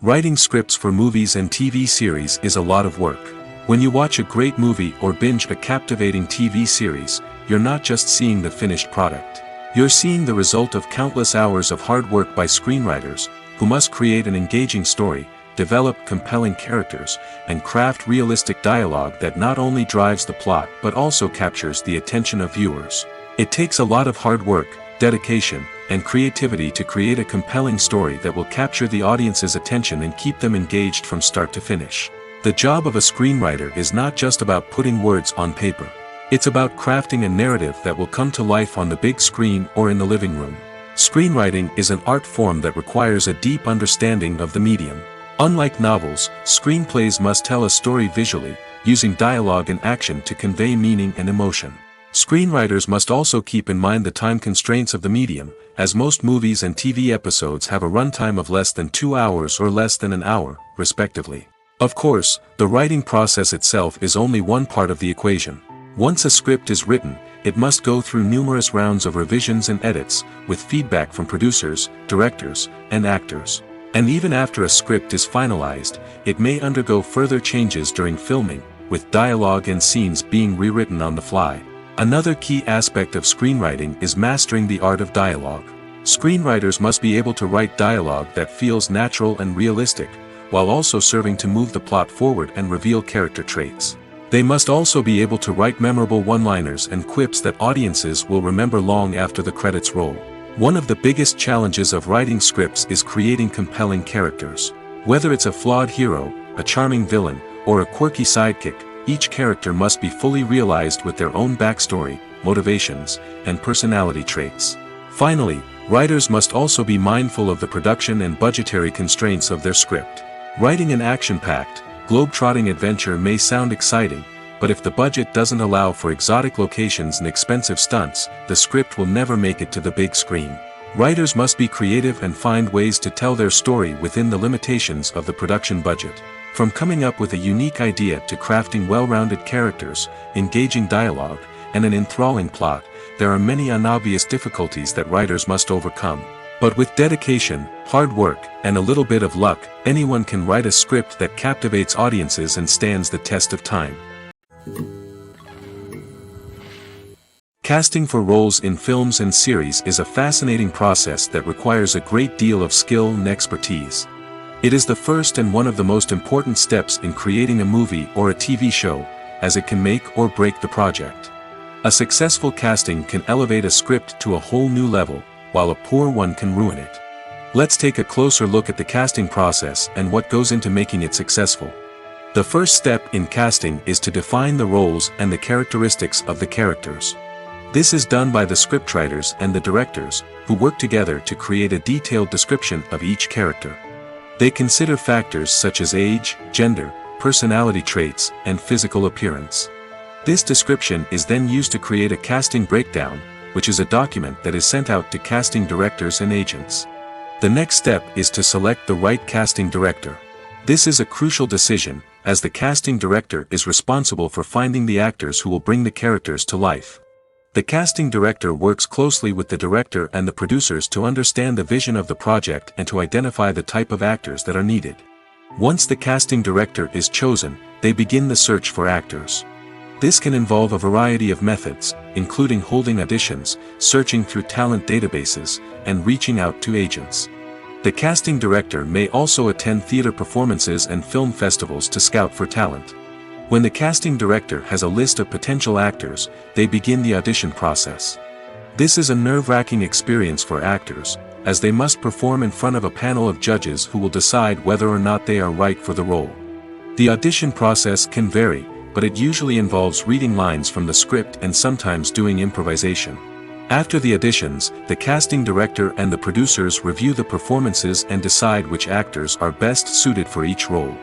Writing scripts for movies and TV series is a lot of work. When you watch a great movie or binge a captivating TV series, you're not just seeing the finished product. You're seeing the result of countless hours of hard work by screenwriters, who must create an engaging story, develop compelling characters, and craft realistic dialogue that not only drives the plot but also captures the attention of viewers. It takes a lot of hard work, dedication, and creativity to create a compelling story that will capture the audience's attention and keep them engaged from start to finish. The job of a screenwriter is not just about putting words on paper. It's about crafting a narrative that will come to life on the big screen or in the living room. Screenwriting is an art form that requires a deep understanding of the medium. Unlike novels, screenplays must tell a story visually, using dialogue and action to convey meaning and emotion. Screenwriters must also keep in mind the time constraints of the medium, as most movies and TV episodes have a runtime of less than 2 hours or less than an hour, respectively. Of course, the writing process itself is only one part of the equation. Once a script is written, it must go through numerous rounds of revisions and edits, with feedback from producers, directors, and actors. And even after a script is finalized, it may undergo further changes during filming, with dialogue and scenes being rewritten on the fly. Another key aspect of screenwriting is mastering the art of dialogue. Screenwriters must be able to write dialogue that feels natural and realistic, while also serving to move the plot forward and reveal character traits. They must also be able to write memorable one-liners and quips that audiences will remember long after the credits roll. One of the biggest challenges of writing scripts is creating compelling characters. Whether it's a flawed hero, a charming villain, or a quirky sidekick, each character must be fully realized with their own backstory, motivations, and personality traits. Finally, writers must also be mindful of the production and budgetary constraints of their script. Writing an action-packed, globe-trotting adventure may sound exciting, but if the budget doesn't allow for exotic locations and expensive stunts, the script will never make it to the big screen. Writers must be creative and find ways to tell their story within the limitations of the production budget. From coming up with a unique idea to crafting well-rounded characters, engaging dialogue, and an enthralling plot, there are many unobvious difficulties that writers must overcome. But with dedication, hard work, and a little bit of luck, anyone can write a script that captivates audiences and stands the test of time. Casting for roles in films and series is a fascinating process that requires a great deal of skill and expertise. It is the first and one of the most important steps in creating a movie or a TV show, as it can make or break the project. A successful casting can elevate a script to a whole new level, while a poor one can ruin it. Let's take a closer look at the casting process and what goes into making it successful. The first step in casting is to define the roles and the characteristics of the characters. This is done by the scriptwriters and the directors, who work together to create a detailed description of each character. They consider factors such as age, gender, personality traits, and physical appearance. This description is then used to create a casting breakdown, which is a document that is sent out to casting directors and agents. The next step is to select the right casting director. This is a crucial decision, as the casting director is responsible for finding the actors who will bring the characters to life. The casting director works closely with the director and the producers to understand the vision of the project and to identify the type of actors that are needed. Once the casting director is chosen, they begin the search for actors. This can involve a variety of methods, including holding auditions, searching through talent databases, and reaching out to agents. The casting director may also attend theater performances and film festivals to scout for talent. When the casting director has a list of potential actors, they begin the audition process. This is a nerve-wracking experience for actors, as they must perform in front of a panel of judges who will decide whether or not they are right for the role. The audition process can vary, but it usually involves reading lines from the script and sometimes doing improvisation. After the auditions, the casting director and the producers review the performances and decide which actors are best suited for each role.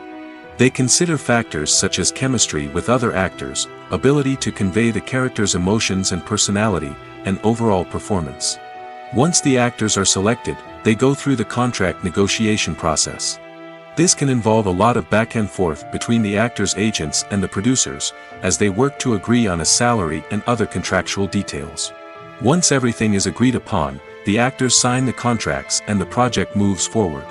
They consider factors such as chemistry with other actors, ability to convey the character's emotions and personality, and overall performance. Once the actors are selected, they go through the contract negotiation process. This can involve a lot of back and forth between the actors' agents and the producers, as they work to agree on a salary and other contractual details. Once everything is agreed upon, the actors sign the contracts and the project moves forward.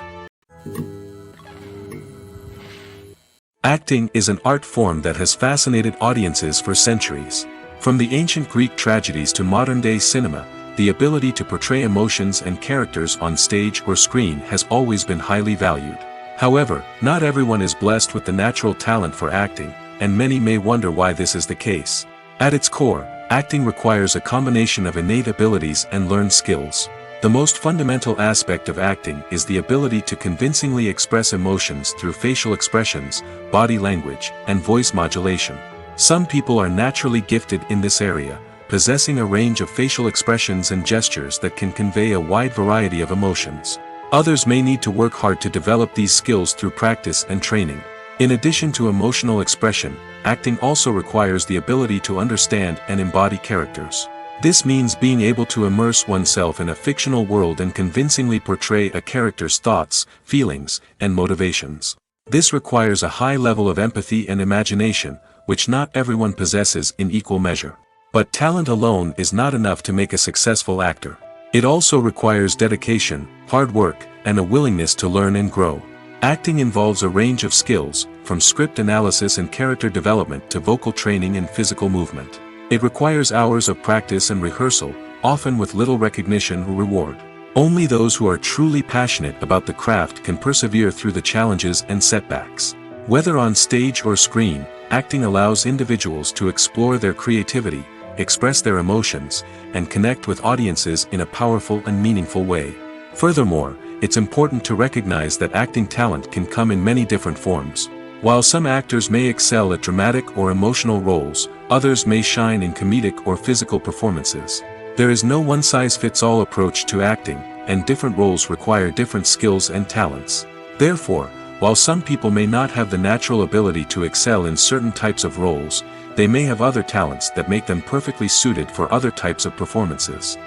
Acting is an art form that has fascinated audiences for centuries. From the ancient Greek tragedies to modern-day cinema, the ability to portray emotions and characters on stage or screen has always been highly valued. However, not everyone is blessed with the natural talent for acting, and many may wonder why this is the case. At its core, acting requires a combination of innate abilities and learned skills. The most fundamental aspect of acting is the ability to convincingly express emotions through facial expressions, body language, and voice modulation. Some people are naturally gifted in this area, possessing a range of facial expressions and gestures that can convey a wide variety of emotions. Others may need to work hard to develop these skills through practice and training. In addition to emotional expression, acting also requires the ability to understand and embody characters. This means being able to immerse oneself in a fictional world and convincingly portray a character's thoughts, feelings, and motivations. This requires a high level of empathy and imagination, which not everyone possesses in equal measure. But talent alone is not enough to make a successful actor. It also requires dedication, hard work, and a willingness to learn and grow. Acting involves a range of skills, from script analysis and character development to vocal training and physical movement. It requires hours of practice and rehearsal, often with little recognition or reward. Only those who are truly passionate about the craft can persevere through the challenges and setbacks. Whether on stage or screen, acting allows individuals to explore their creativity, express their emotions, and connect with audiences in a powerful and meaningful way. Furthermore, it's important to recognize that acting talent can come in many different forms. While some actors may excel at dramatic or emotional roles, others may shine in comedic or physical performances. There is no one-size-fits-all approach to acting, and different roles require different skills and talents. Therefore, while some people may not have the natural ability to excel in certain types of roles, they may have other talents that make them perfectly suited for other types of performances.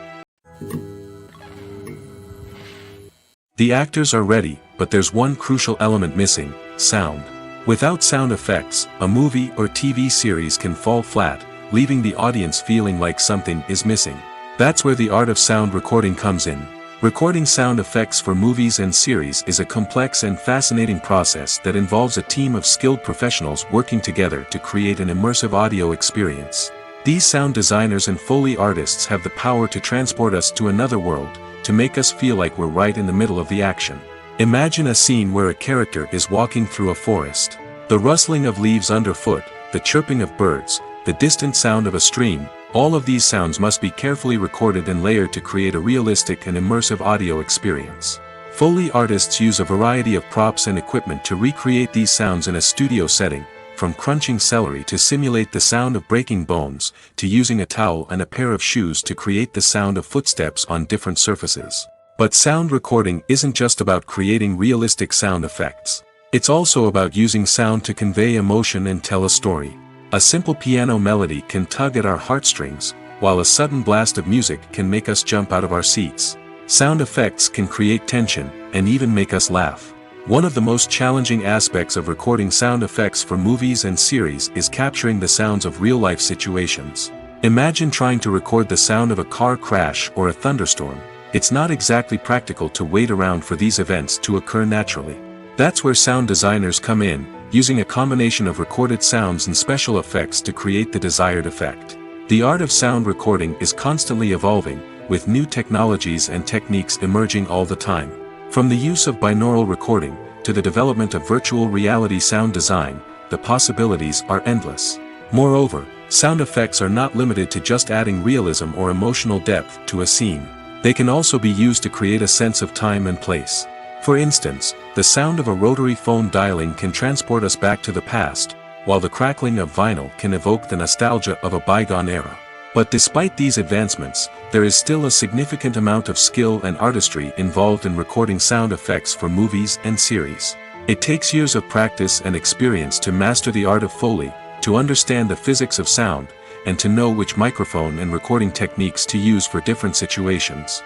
The actors are ready, but there's one crucial element missing: sound. Without sound effects, a movie or TV series can fall flat, leaving the audience feeling like something is missing. That's where the art of sound recording comes in. Recording sound effects for movies and series is a complex and fascinating process that involves a team of skilled professionals working together to create an immersive audio experience. These sound designers and Foley artists have the power to transport us to another world, to make us feel like we're right in the middle of the action. Imagine a scene where a character is walking through a forest. The rustling of leaves underfoot, the chirping of birds, the distant sound of a stream, all of these sounds must be carefully recorded and layered to create a realistic and immersive audio experience. Foley artists use a variety of props and equipment to recreate these sounds in a studio setting, from crunching celery to simulate the sound of breaking bones, to using a towel and a pair of shoes to create the sound of footsteps on different surfaces. But sound recording isn't just about creating realistic sound effects. It's also about using sound to convey emotion and tell a story. A simple piano melody can tug at our heartstrings, while a sudden blast of music can make us jump out of our seats. Sound effects can create tension, and even make us laugh. One of the most challenging aspects of recording sound effects for movies and series is capturing the sounds of real-life situations. Imagine trying to record the sound of a car crash or a thunderstorm. It's not exactly practical to wait around for these events to occur naturally. That's where sound designers come in, using a combination of recorded sounds and special effects to create the desired effect. The art of sound recording is constantly evolving, with new technologies and techniques emerging all the time. From the use of binaural recording, to the development of virtual reality sound design, the possibilities are endless. Moreover, sound effects are not limited to just adding realism or emotional depth to a scene. They can also be used to create a sense of time and place. For instance, the sound of a rotary phone dialing can transport us back to the past, while the crackling of vinyl can evoke the nostalgia of a bygone era. But despite these advancements, there is still a significant amount of skill and artistry involved in recording sound effects for movies and series. It takes years of practice and experience to master the art of Foley, to understand the physics of sound, and to know which microphone and recording techniques to use for different situations.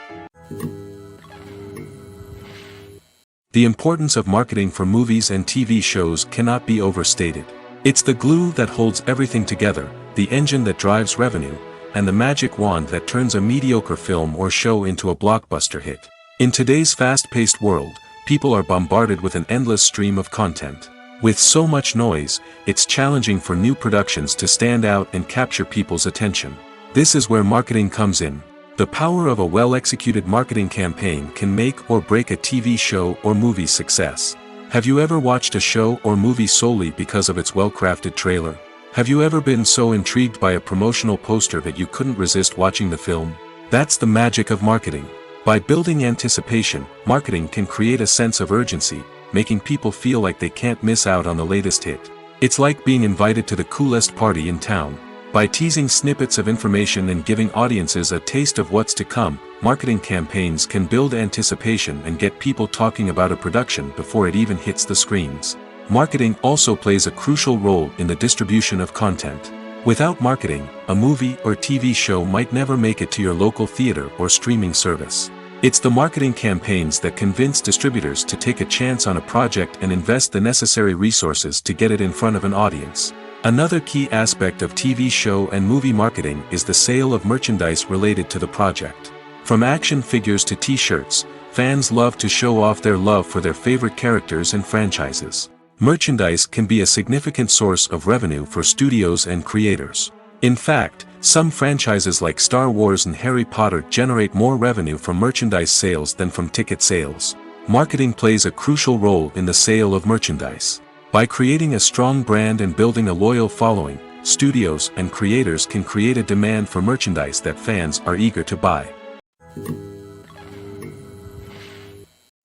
The importance of marketing for movies and TV shows cannot be overstated. It's the glue that holds everything together, the engine that drives revenue, and the magic wand that turns a mediocre film or show into a blockbuster hit. In today's fast-paced world, people are bombarded with an endless stream of content. With so much noise, it's challenging for new productions to stand out and capture people's attention. This is where marketing comes in. The power of a well-executed marketing campaign can make or break a TV show or movie's success. Have you ever watched a show or movie solely because of its well-crafted trailer? Have you ever been so intrigued by a promotional poster that you couldn't resist watching the film? That's the magic of marketing. By building anticipation, marketing can create a sense of urgency, making people feel like they can't miss out on the latest hit. It's like being invited to the coolest party in town. By teasing snippets of information and giving audiences a taste of what's to come, marketing campaigns can build anticipation and get people talking about a production before it even hits the screens. Marketing also plays a crucial role in the distribution of content. Without marketing, a movie or TV show might never make it to your local theater or streaming service. It's the marketing campaigns that convince distributors to take a chance on a project and invest the necessary resources to get it in front of an audience. Another key aspect of TV show and movie marketing is the sale of merchandise related to the project. From action figures to t-shirts, fans love to show off their love for their favorite characters and franchises. Merchandise can be a significant source of revenue for studios and creators. In fact, some franchises like Star Wars and Harry Potter generate more revenue from merchandise sales than from ticket sales. Marketing plays a crucial role in the sale of merchandise. By creating a strong brand and building a loyal following, studios and creators can create a demand for merchandise that fans are eager to buy.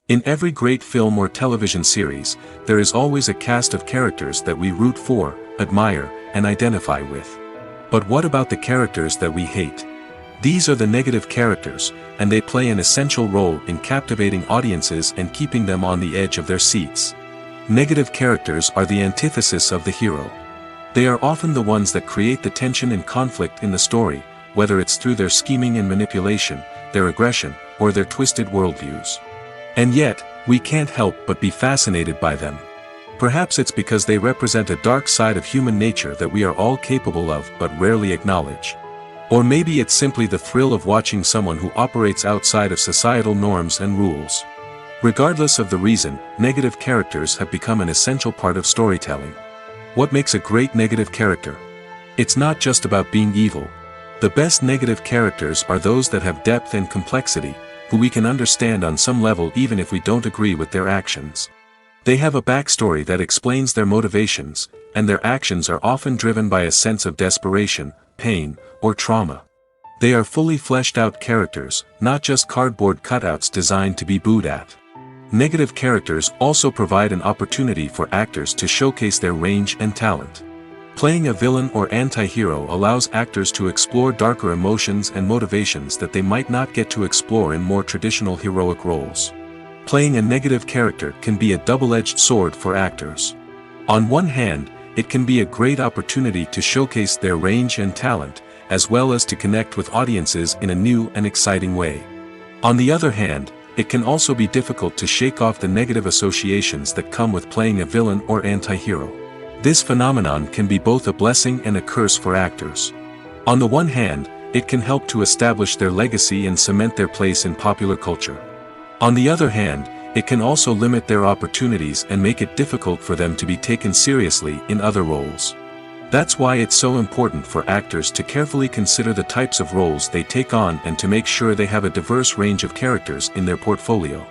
In every great film or television series, there is always a cast of characters that we root for, admire, and identify with. But what about the characters that we hate? These are the negative characters, and they play an essential role in captivating audiences and keeping them on the edge of their seats. Negative characters are the antithesis of the hero. They are often the ones that create the tension and conflict in the story, whether it's through their scheming and manipulation, their aggression, or their twisted worldviews. And yet, we can't help but be fascinated by them. Perhaps it's because they represent a dark side of human nature that we are all capable of but rarely acknowledge. Or maybe it's simply the thrill of watching someone who operates outside of societal norms and rules. Regardless of the reason, negative characters have become an essential part of storytelling. What makes a great negative character? It's not just about being evil. The best negative characters are those that have depth and complexity, who we can understand on some level even if we don't agree with their actions. They have a backstory that explains their motivations, and their actions are often driven by a sense of desperation, pain, or trauma. They are fully fleshed out characters, not just cardboard cutouts designed to be booed at. Negative characters also provide an opportunity for actors to showcase their range and talent. Playing a villain or anti-hero allows actors to explore darker emotions and motivations that they might not get to explore in more traditional heroic roles. Playing a negative character can be a double-edged sword for actors. On one hand, it can be a great opportunity to showcase their range and talent, as well as to connect with audiences in a new and exciting way. On the other hand, it can also be difficult to shake off the negative associations that come with playing a villain or anti-hero. This phenomenon can be both a blessing and a curse for actors. On the one hand, it can help to establish their legacy and cement their place in popular culture. On the other hand, it can also limit their opportunities and make it difficult for them to be taken seriously in other roles. That's why it's so important for actors to carefully consider the types of roles they take on and to make sure they have a diverse range of characters in their portfolio.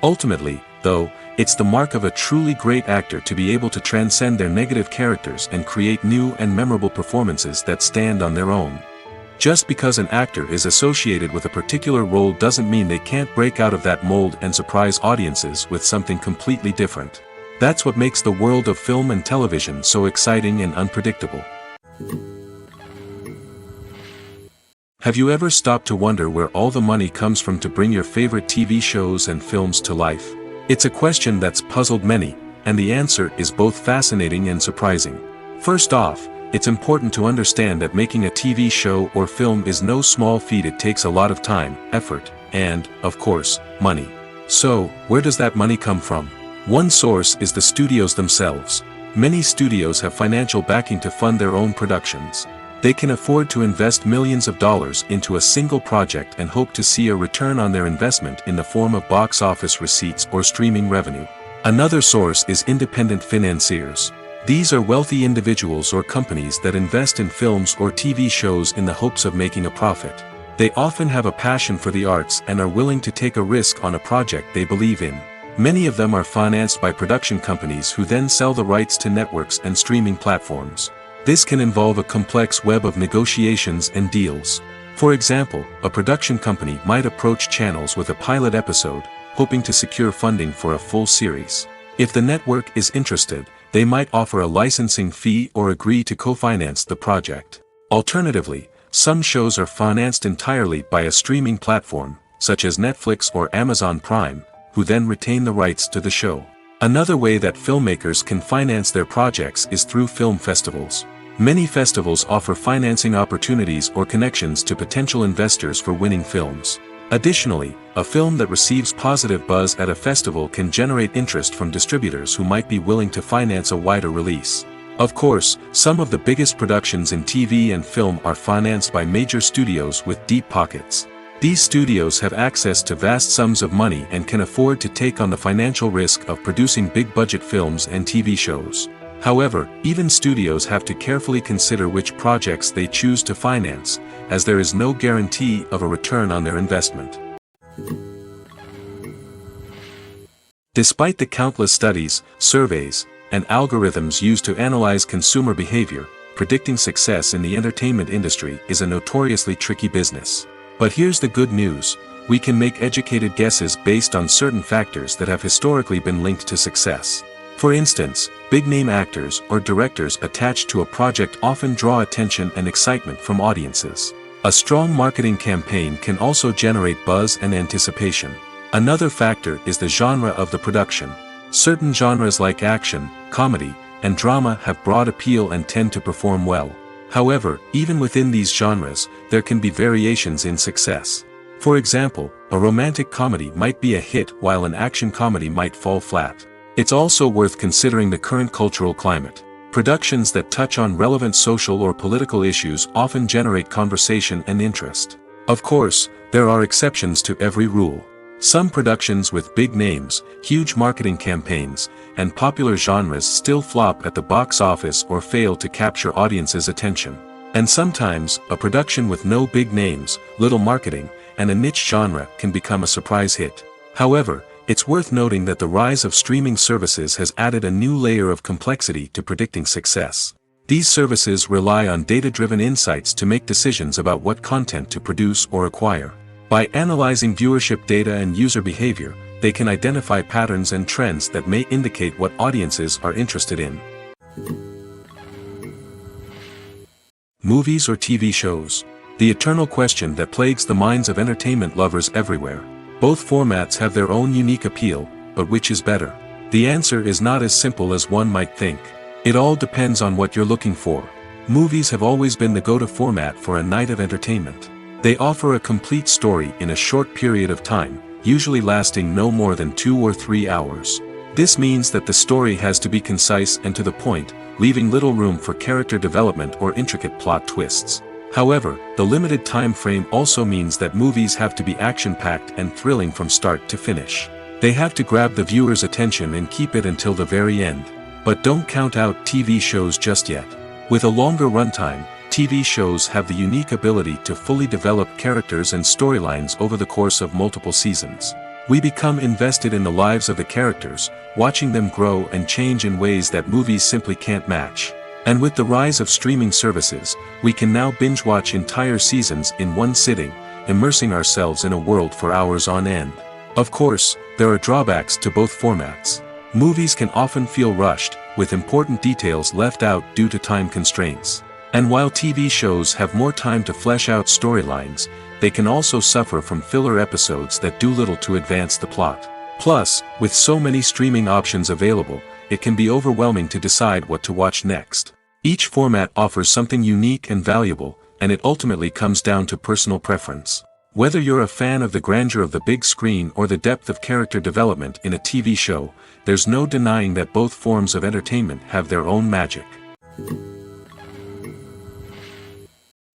Ultimately, though, it's the mark of a truly great actor to be able to transcend their negative characters and create new and memorable performances that stand on their own. Just because an actor is associated with a particular role doesn't mean they can't break out of that mold and surprise audiences with something completely different. That's what makes the world of film and television so exciting and unpredictable. Have you ever stopped to wonder where all the money comes from to bring your favorite TV shows and films to life? It's a question that's puzzled many, and the answer is both fascinating and surprising. First off, it's important to understand that making a TV show or film is no small feat. It takes a lot of time, effort, and, of course, money. So, where does that money come from? One source is the studios themselves. Many studios have financial backing to fund their own productions. They can afford to invest millions of dollars into a single project and hope to see a return on their investment in the form of box office receipts or streaming revenue. Another source is independent financiers. These are wealthy individuals or companies that invest in films or TV shows in the hopes of making a profit. They often have a passion for the arts and are willing to take a risk on a project they believe in. Many of them are financed by production companies who then sell the rights to networks and streaming platforms. This can involve a complex web of negotiations and deals. For example, a production company might approach channels with a pilot episode, hoping to secure funding for a full series. If the network is interested, they might offer a licensing fee or agree to co-finance the project. Alternatively, some shows are financed entirely by a streaming platform, such as Netflix or Amazon Prime, who then retain the rights to the show. Another way that filmmakers can finance their projects is through film festivals. Many festivals offer financing opportunities or connections to potential investors for winning films. Additionally, a film that receives positive buzz at a festival can generate interest from distributors who might be willing to finance a wider release. Of course, some of the biggest productions in TV and film are financed by major studios with deep pockets. These studios have access to vast sums of money and can afford to take on the financial risk of producing big-budget films and TV shows. However, even studios have to carefully consider which projects they choose to finance, as there is no guarantee of a return on their investment. Despite the countless studies, surveys, and algorithms used to analyze consumer behavior, predicting success in the entertainment industry is a notoriously tricky business. But here's the good news: we can make educated guesses based on certain factors that have historically been linked to success. For instance, big-name actors or directors attached to a project often draw attention and excitement from audiences. A strong marketing campaign can also generate buzz and anticipation. Another factor is the genre of the production. Certain genres like action, comedy, and drama have broad appeal and tend to perform well. However, even within these genres, there can be variations in success. For example, a romantic comedy might be a hit while an action comedy might fall flat. It's also worth considering the current cultural climate. Productions that touch on relevant social or political issues often generate conversation and interest. Of course, there are exceptions to every rule. Some productions with big names, huge marketing campaigns, and popular genres still flop at the box office or fail to capture audiences' attention. And sometimes, a production with no big names, little marketing, and a niche genre can become a surprise hit. However, it's worth noting that the rise of streaming services has added a new layer of complexity to predicting success. These services rely on data-driven insights to make decisions about what content to produce or acquire. By analyzing viewership data and user behavior, they can identify patterns and trends that may indicate what audiences are interested in. Movies or TV shows? The eternal question that plagues the minds of entertainment lovers everywhere. Both formats have their own unique appeal, but which is better? The answer is not as simple as one might think. It all depends on what you're looking for. Movies have always been the go-to format for a night of entertainment. They offer a complete story in a short period of time, usually lasting no more than 2 or 3 hours. This means that the story has to be concise and to the point, leaving little room for character development or intricate plot twists. However, the limited time frame also means that movies have to be action-packed and thrilling from start to finish. They have to grab the viewer's attention and keep it until the very end. But don't count out TV shows just yet. With a longer runtime, TV shows have the unique ability to fully develop characters and storylines over the course of multiple seasons. We become invested in the lives of the characters, watching them grow and change in ways that movies simply can't match. And with the rise of streaming services, we can now binge-watch entire seasons in one sitting, immersing ourselves in a world for hours on end. Of course, there are drawbacks to both formats. Movies can often feel rushed, with important details left out due to time constraints. And while TV shows have more time to flesh out storylines, they can also suffer from filler episodes that do little to advance the plot. Plus, with so many streaming options available, it can be overwhelming to decide what to watch next. Each format offers something unique and valuable, and it ultimately comes down to personal preference. Whether you're a fan of the grandeur of the big screen or the depth of character development in a TV show, there's no denying that both forms of entertainment have their own magic.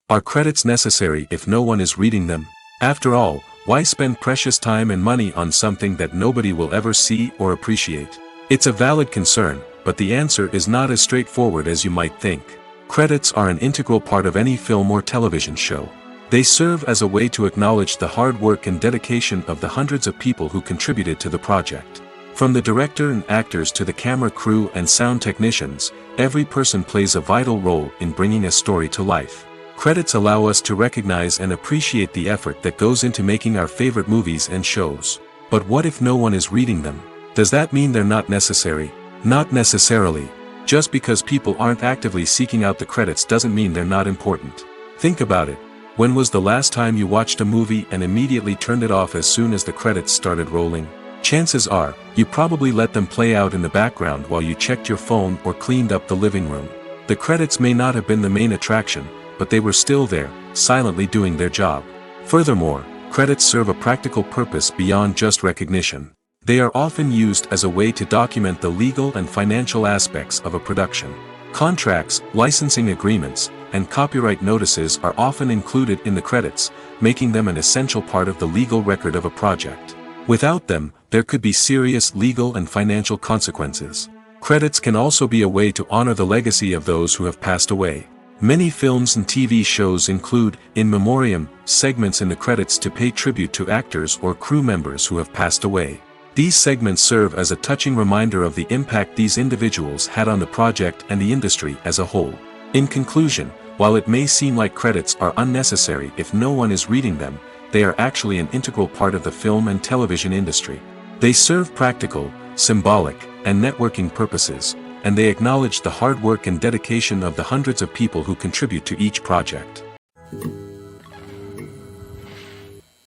Are credits necessary if no one is reading them? After all, why spend precious time and money on something that nobody will ever see or appreciate? It's a valid concern, but the answer is not as straightforward as you might think. Credits are an integral part of any film or television show. They serve as a way to acknowledge the hard work and dedication of the hundreds of people who contributed to the project. From the director and actors to the camera crew and sound technicians, every person plays a vital role in bringing a story to life. Credits allow us to recognize and appreciate the effort that goes into making our favorite movies and shows. But what if no one is reading them? Does that mean they're not necessary? Not necessarily. Just because people aren't actively seeking out the credits doesn't mean they're not important. Think about it. When was the last time you watched a movie and immediately turned it off as soon as the credits started rolling? Chances are, you probably let them play out in the background while you checked your phone or cleaned up the living room. The credits may not have been the main attraction, but they were still there, silently doing their job. Furthermore, credits serve a practical purpose beyond just recognition. They are often used as a way to document the legal and financial aspects of a production. Contracts, licensing agreements, and copyright notices are often included in the credits, making them an essential part of the legal record of a project. Without them, there could be serious legal and financial consequences. Credits can also be a way to honor the legacy of those who have passed away. Many films and TV shows include in memoriam segments in the credits to pay tribute to actors or crew members who have passed away. These segments serve as a touching reminder of the impact these individuals had on the project and the industry as a whole. In conclusion, while it may seem like credits are unnecessary if no one is reading them, they are actually an integral part of the film and television industry. They serve practical, symbolic, and networking purposes, and they acknowledge the hard work and dedication of the hundreds of people who contribute to each project.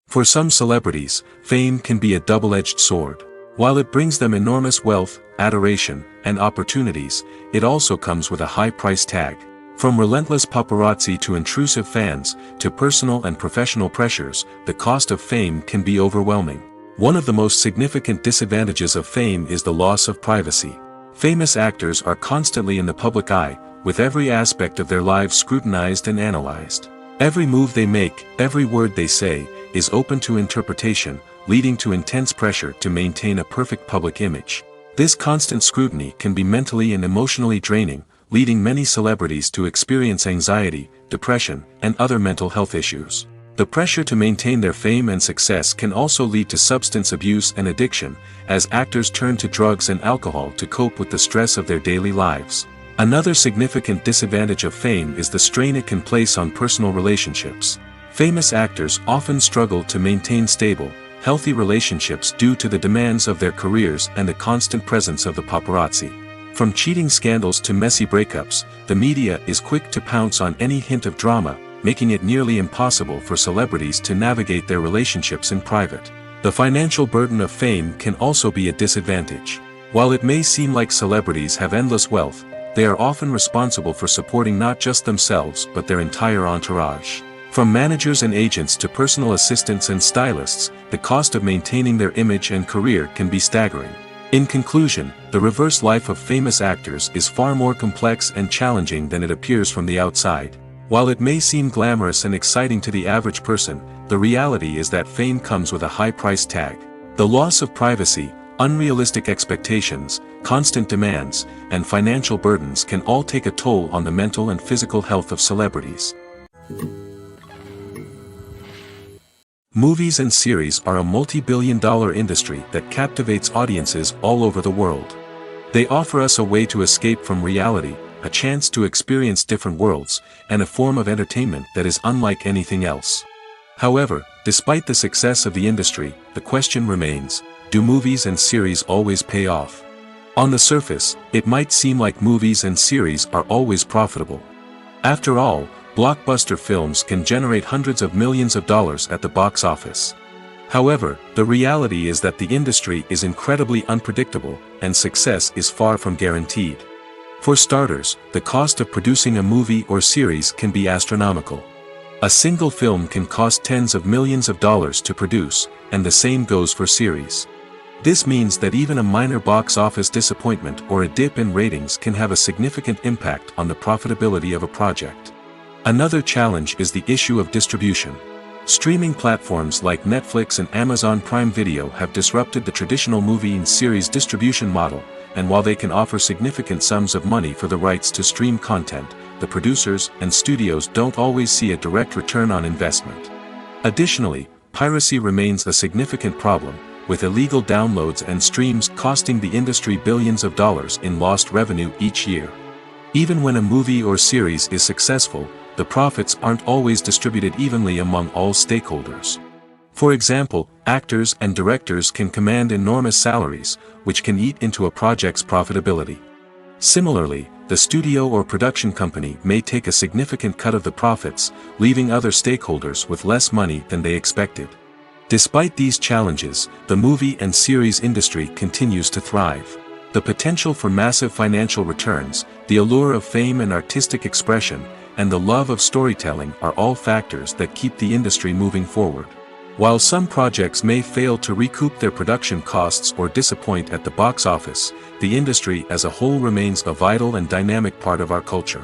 For some celebrities, fame can be a double-edged sword. While it brings them enormous wealth, adoration, and opportunities, it also comes with a high price tag. From relentless paparazzi to intrusive fans, to personal and professional pressures, the cost of fame can be overwhelming. One of the most significant disadvantages of fame is the loss of privacy. Famous actors are constantly in the public eye, with every aspect of their lives scrutinized and analyzed. Every move they make, every word they say, is open to interpretation, leading to intense pressure to maintain a perfect public image. This constant scrutiny can be mentally and emotionally draining, leading many celebrities to experience anxiety, depression, and other mental health issues. The pressure to maintain their fame and success can also lead to substance abuse and addiction, as actors turn to drugs and alcohol to cope with the stress of their daily lives. Another significant disadvantage of fame is the strain it can place on personal relationships. Famous actors often struggle to maintain stable, healthy relationships due to the demands of their careers and the constant presence of the paparazzi. From cheating scandals to messy breakups, the media is quick to pounce on any hint of drama, making it nearly impossible for celebrities to navigate their relationships in private. The financial burden of fame can also be a disadvantage. While it may seem like celebrities have endless wealth, they are often responsible for supporting not just themselves but their entire entourage. From managers and agents to personal assistants and stylists, the cost of maintaining their image and career can be staggering. In conclusion, the reverse life of famous actors is far more complex and challenging than it appears from the outside. While it may seem glamorous and exciting to the average person, the reality is that fame comes with a high price tag. The loss of privacy, unrealistic expectations, constant demands, and financial burdens can all take a toll on the mental and physical health of celebrities. Movies and series are a multi-billion-dollar industry that captivates audiences all over the world. They offer us a way to escape from reality, a chance to experience different worlds, and a form of entertainment that is unlike anything else. However, despite the success of the industry, the question remains, do movies and series always pay off? On the surface, it might seem like movies and series are always profitable. After all, blockbuster films can generate hundreds of millions of dollars at the box office. However, the reality is that the industry is incredibly unpredictable, and success is far from guaranteed. For starters, the cost of producing a movie or series can be astronomical. A single film can cost tens of millions of dollars to produce, and the same goes for series. This means that even a minor box office disappointment or a dip in ratings can have a significant impact on the profitability of a project. Another challenge is the issue of distribution. Streaming platforms like Netflix and Amazon Prime Video have disrupted the traditional movie and series distribution model, and while they can offer significant sums of money for the rights to stream content, the producers and studios don't always see a direct return on investment. Additionally, piracy remains a significant problem, with illegal downloads and streams costing the industry billions of dollars in lost revenue each year. Even when a movie or series is successful, the profits aren't always distributed evenly among all stakeholders. For example, actors and directors can command enormous salaries, which can eat into a project's profitability. Similarly, the studio or production company may take a significant cut of the profits, leaving other stakeholders with less money than they expected. Despite these challenges, the movie and series industry continues to thrive. The potential for massive financial returns, the allure of fame and artistic expression, and the love of storytelling are all factors that keep the industry moving forward. While some projects may fail to recoup their production costs or disappoint at the box office, the industry as a whole remains a vital and dynamic part of our culture.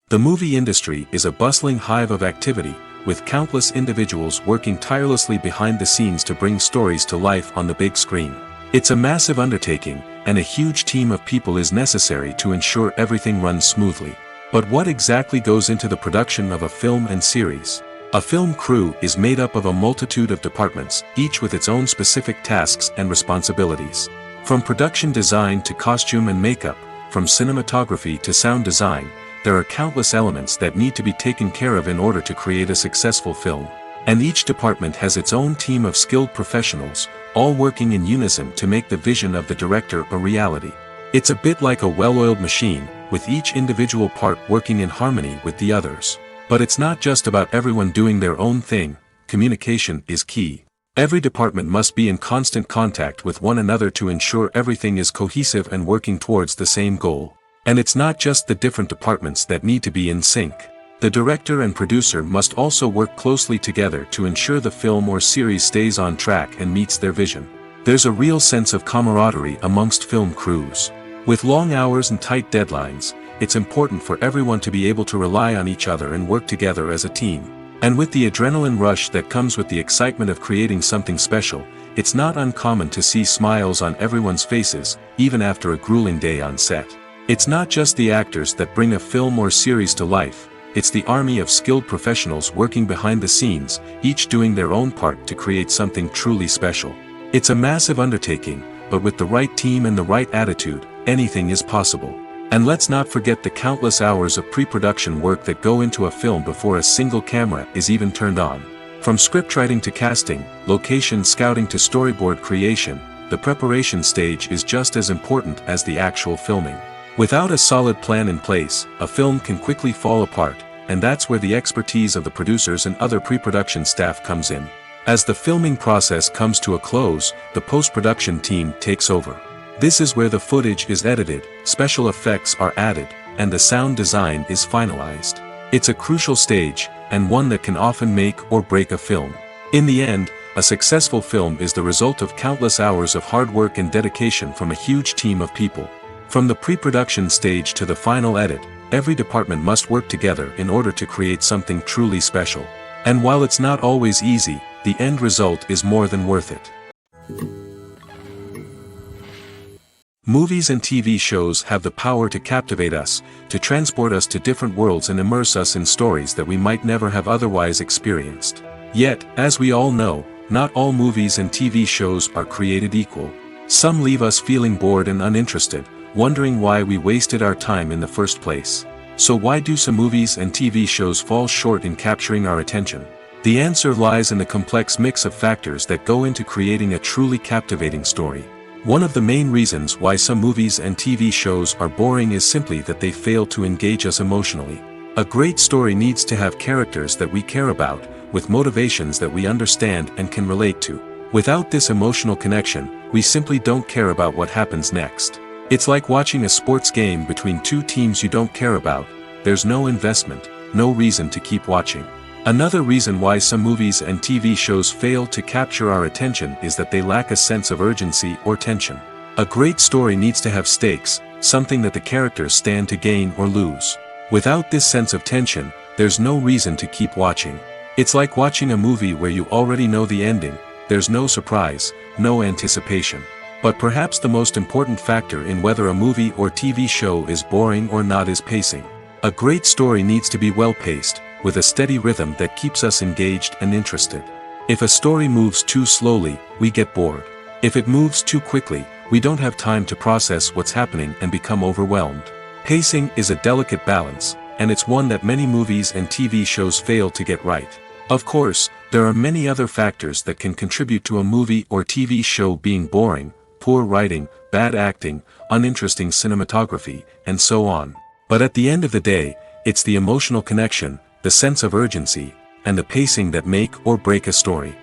The movie industry is a bustling hive of activity, with countless individuals working tirelessly behind the scenes to bring stories to life on the big screen. It's a massive undertaking, and a huge team of people is necessary to ensure everything runs smoothly. But what exactly goes into the production of a film and series? A film crew is made up of a multitude of departments, each with its own specific tasks and responsibilities. From production design to costume and makeup, from cinematography to sound design, there are countless elements that need to be taken care of in order to create a successful film. And each department has its own team of skilled professionals, all working in unison to make the vision of the director a reality. It's a bit like a well-oiled machine, with each individual part working in harmony with the others. But it's not just about everyone doing their own thing. Communication is key. Every department must be in constant contact with one another to ensure everything is cohesive and working towards the same goal. And it's not just the different departments that need to be in sync. The director and producer must also work closely together to ensure the film or series stays on track and meets their vision. There's a real sense of camaraderie amongst film crews. With long hours and tight deadlines, it's important for everyone to be able to rely on each other and work together as a team. And with the adrenaline rush that comes with the excitement of creating something special, it's not uncommon to see smiles on everyone's faces, even after a grueling day on set. It's not just the actors that bring a film or series to life, it's the army of skilled professionals working behind the scenes, each doing their own part to create something truly special. It's a massive undertaking, but with the right team and the right attitude, anything is possible. And let's not forget the countless hours of pre-production work that go into a film before a single camera is even turned on. From scriptwriting to casting, location scouting to storyboard creation, the preparation stage is just as important as the actual filming. Without a solid plan in place, a film can quickly fall apart, and that's where the expertise of the producers and other pre-production staff comes in. As the filming process comes to a close, the post-production team takes over. This is where the footage is edited, special effects are added, and the sound design is finalized. It's a crucial stage, and one that can often make or break a film. In the end, a successful film is the result of countless hours of hard work and dedication from a huge team of people. From the pre-production stage to the final edit, every department must work together in order to create something truly special. And while it's not always easy, the end result is more than worth it. Movies and TV shows have the power to captivate us, to transport us to different worlds and immerse us in stories that we might never have otherwise experienced. Yet, as we all know, not all movies and TV shows are created equal. Some leave us feeling bored and uninterested, wondering why we wasted our time in the first place. So why do some movies and TV shows fall short in capturing our attention? The answer lies in the complex mix of factors that go into creating a truly captivating story. One of the main reasons why some movies and TV shows are boring is simply that they fail to engage us emotionally. A great story needs to have characters that we care about, with motivations that we understand and can relate to. Without this emotional connection, we simply don't care about what happens next. It's like watching a sports game between two teams you don't care about. There's no investment, no reason to keep watching. Another reason why some movies and TV shows fail to capture our attention is that they lack a sense of urgency or tension. A great story needs to have stakes, something that the characters stand to gain or lose. Without this sense of tension, there's no reason to keep watching. It's like watching a movie where you already know the ending, there's no surprise, no anticipation. But perhaps the most important factor in whether a movie or TV show is boring or not is pacing. A great story needs to be well paced, with a steady rhythm that keeps us engaged and interested. If a story moves too slowly, we get bored. If it moves too quickly, we don't have time to process what's happening and become overwhelmed. Pacing is a delicate balance, and it's one that many movies and TV shows fail to get right. Of course, there are many other factors that can contribute to a movie or TV show being boring: poor writing, bad acting, uninteresting cinematography, and so on. But at the end of the day, it's the emotional connection, the sense of urgency, and the pacing that make or break a story.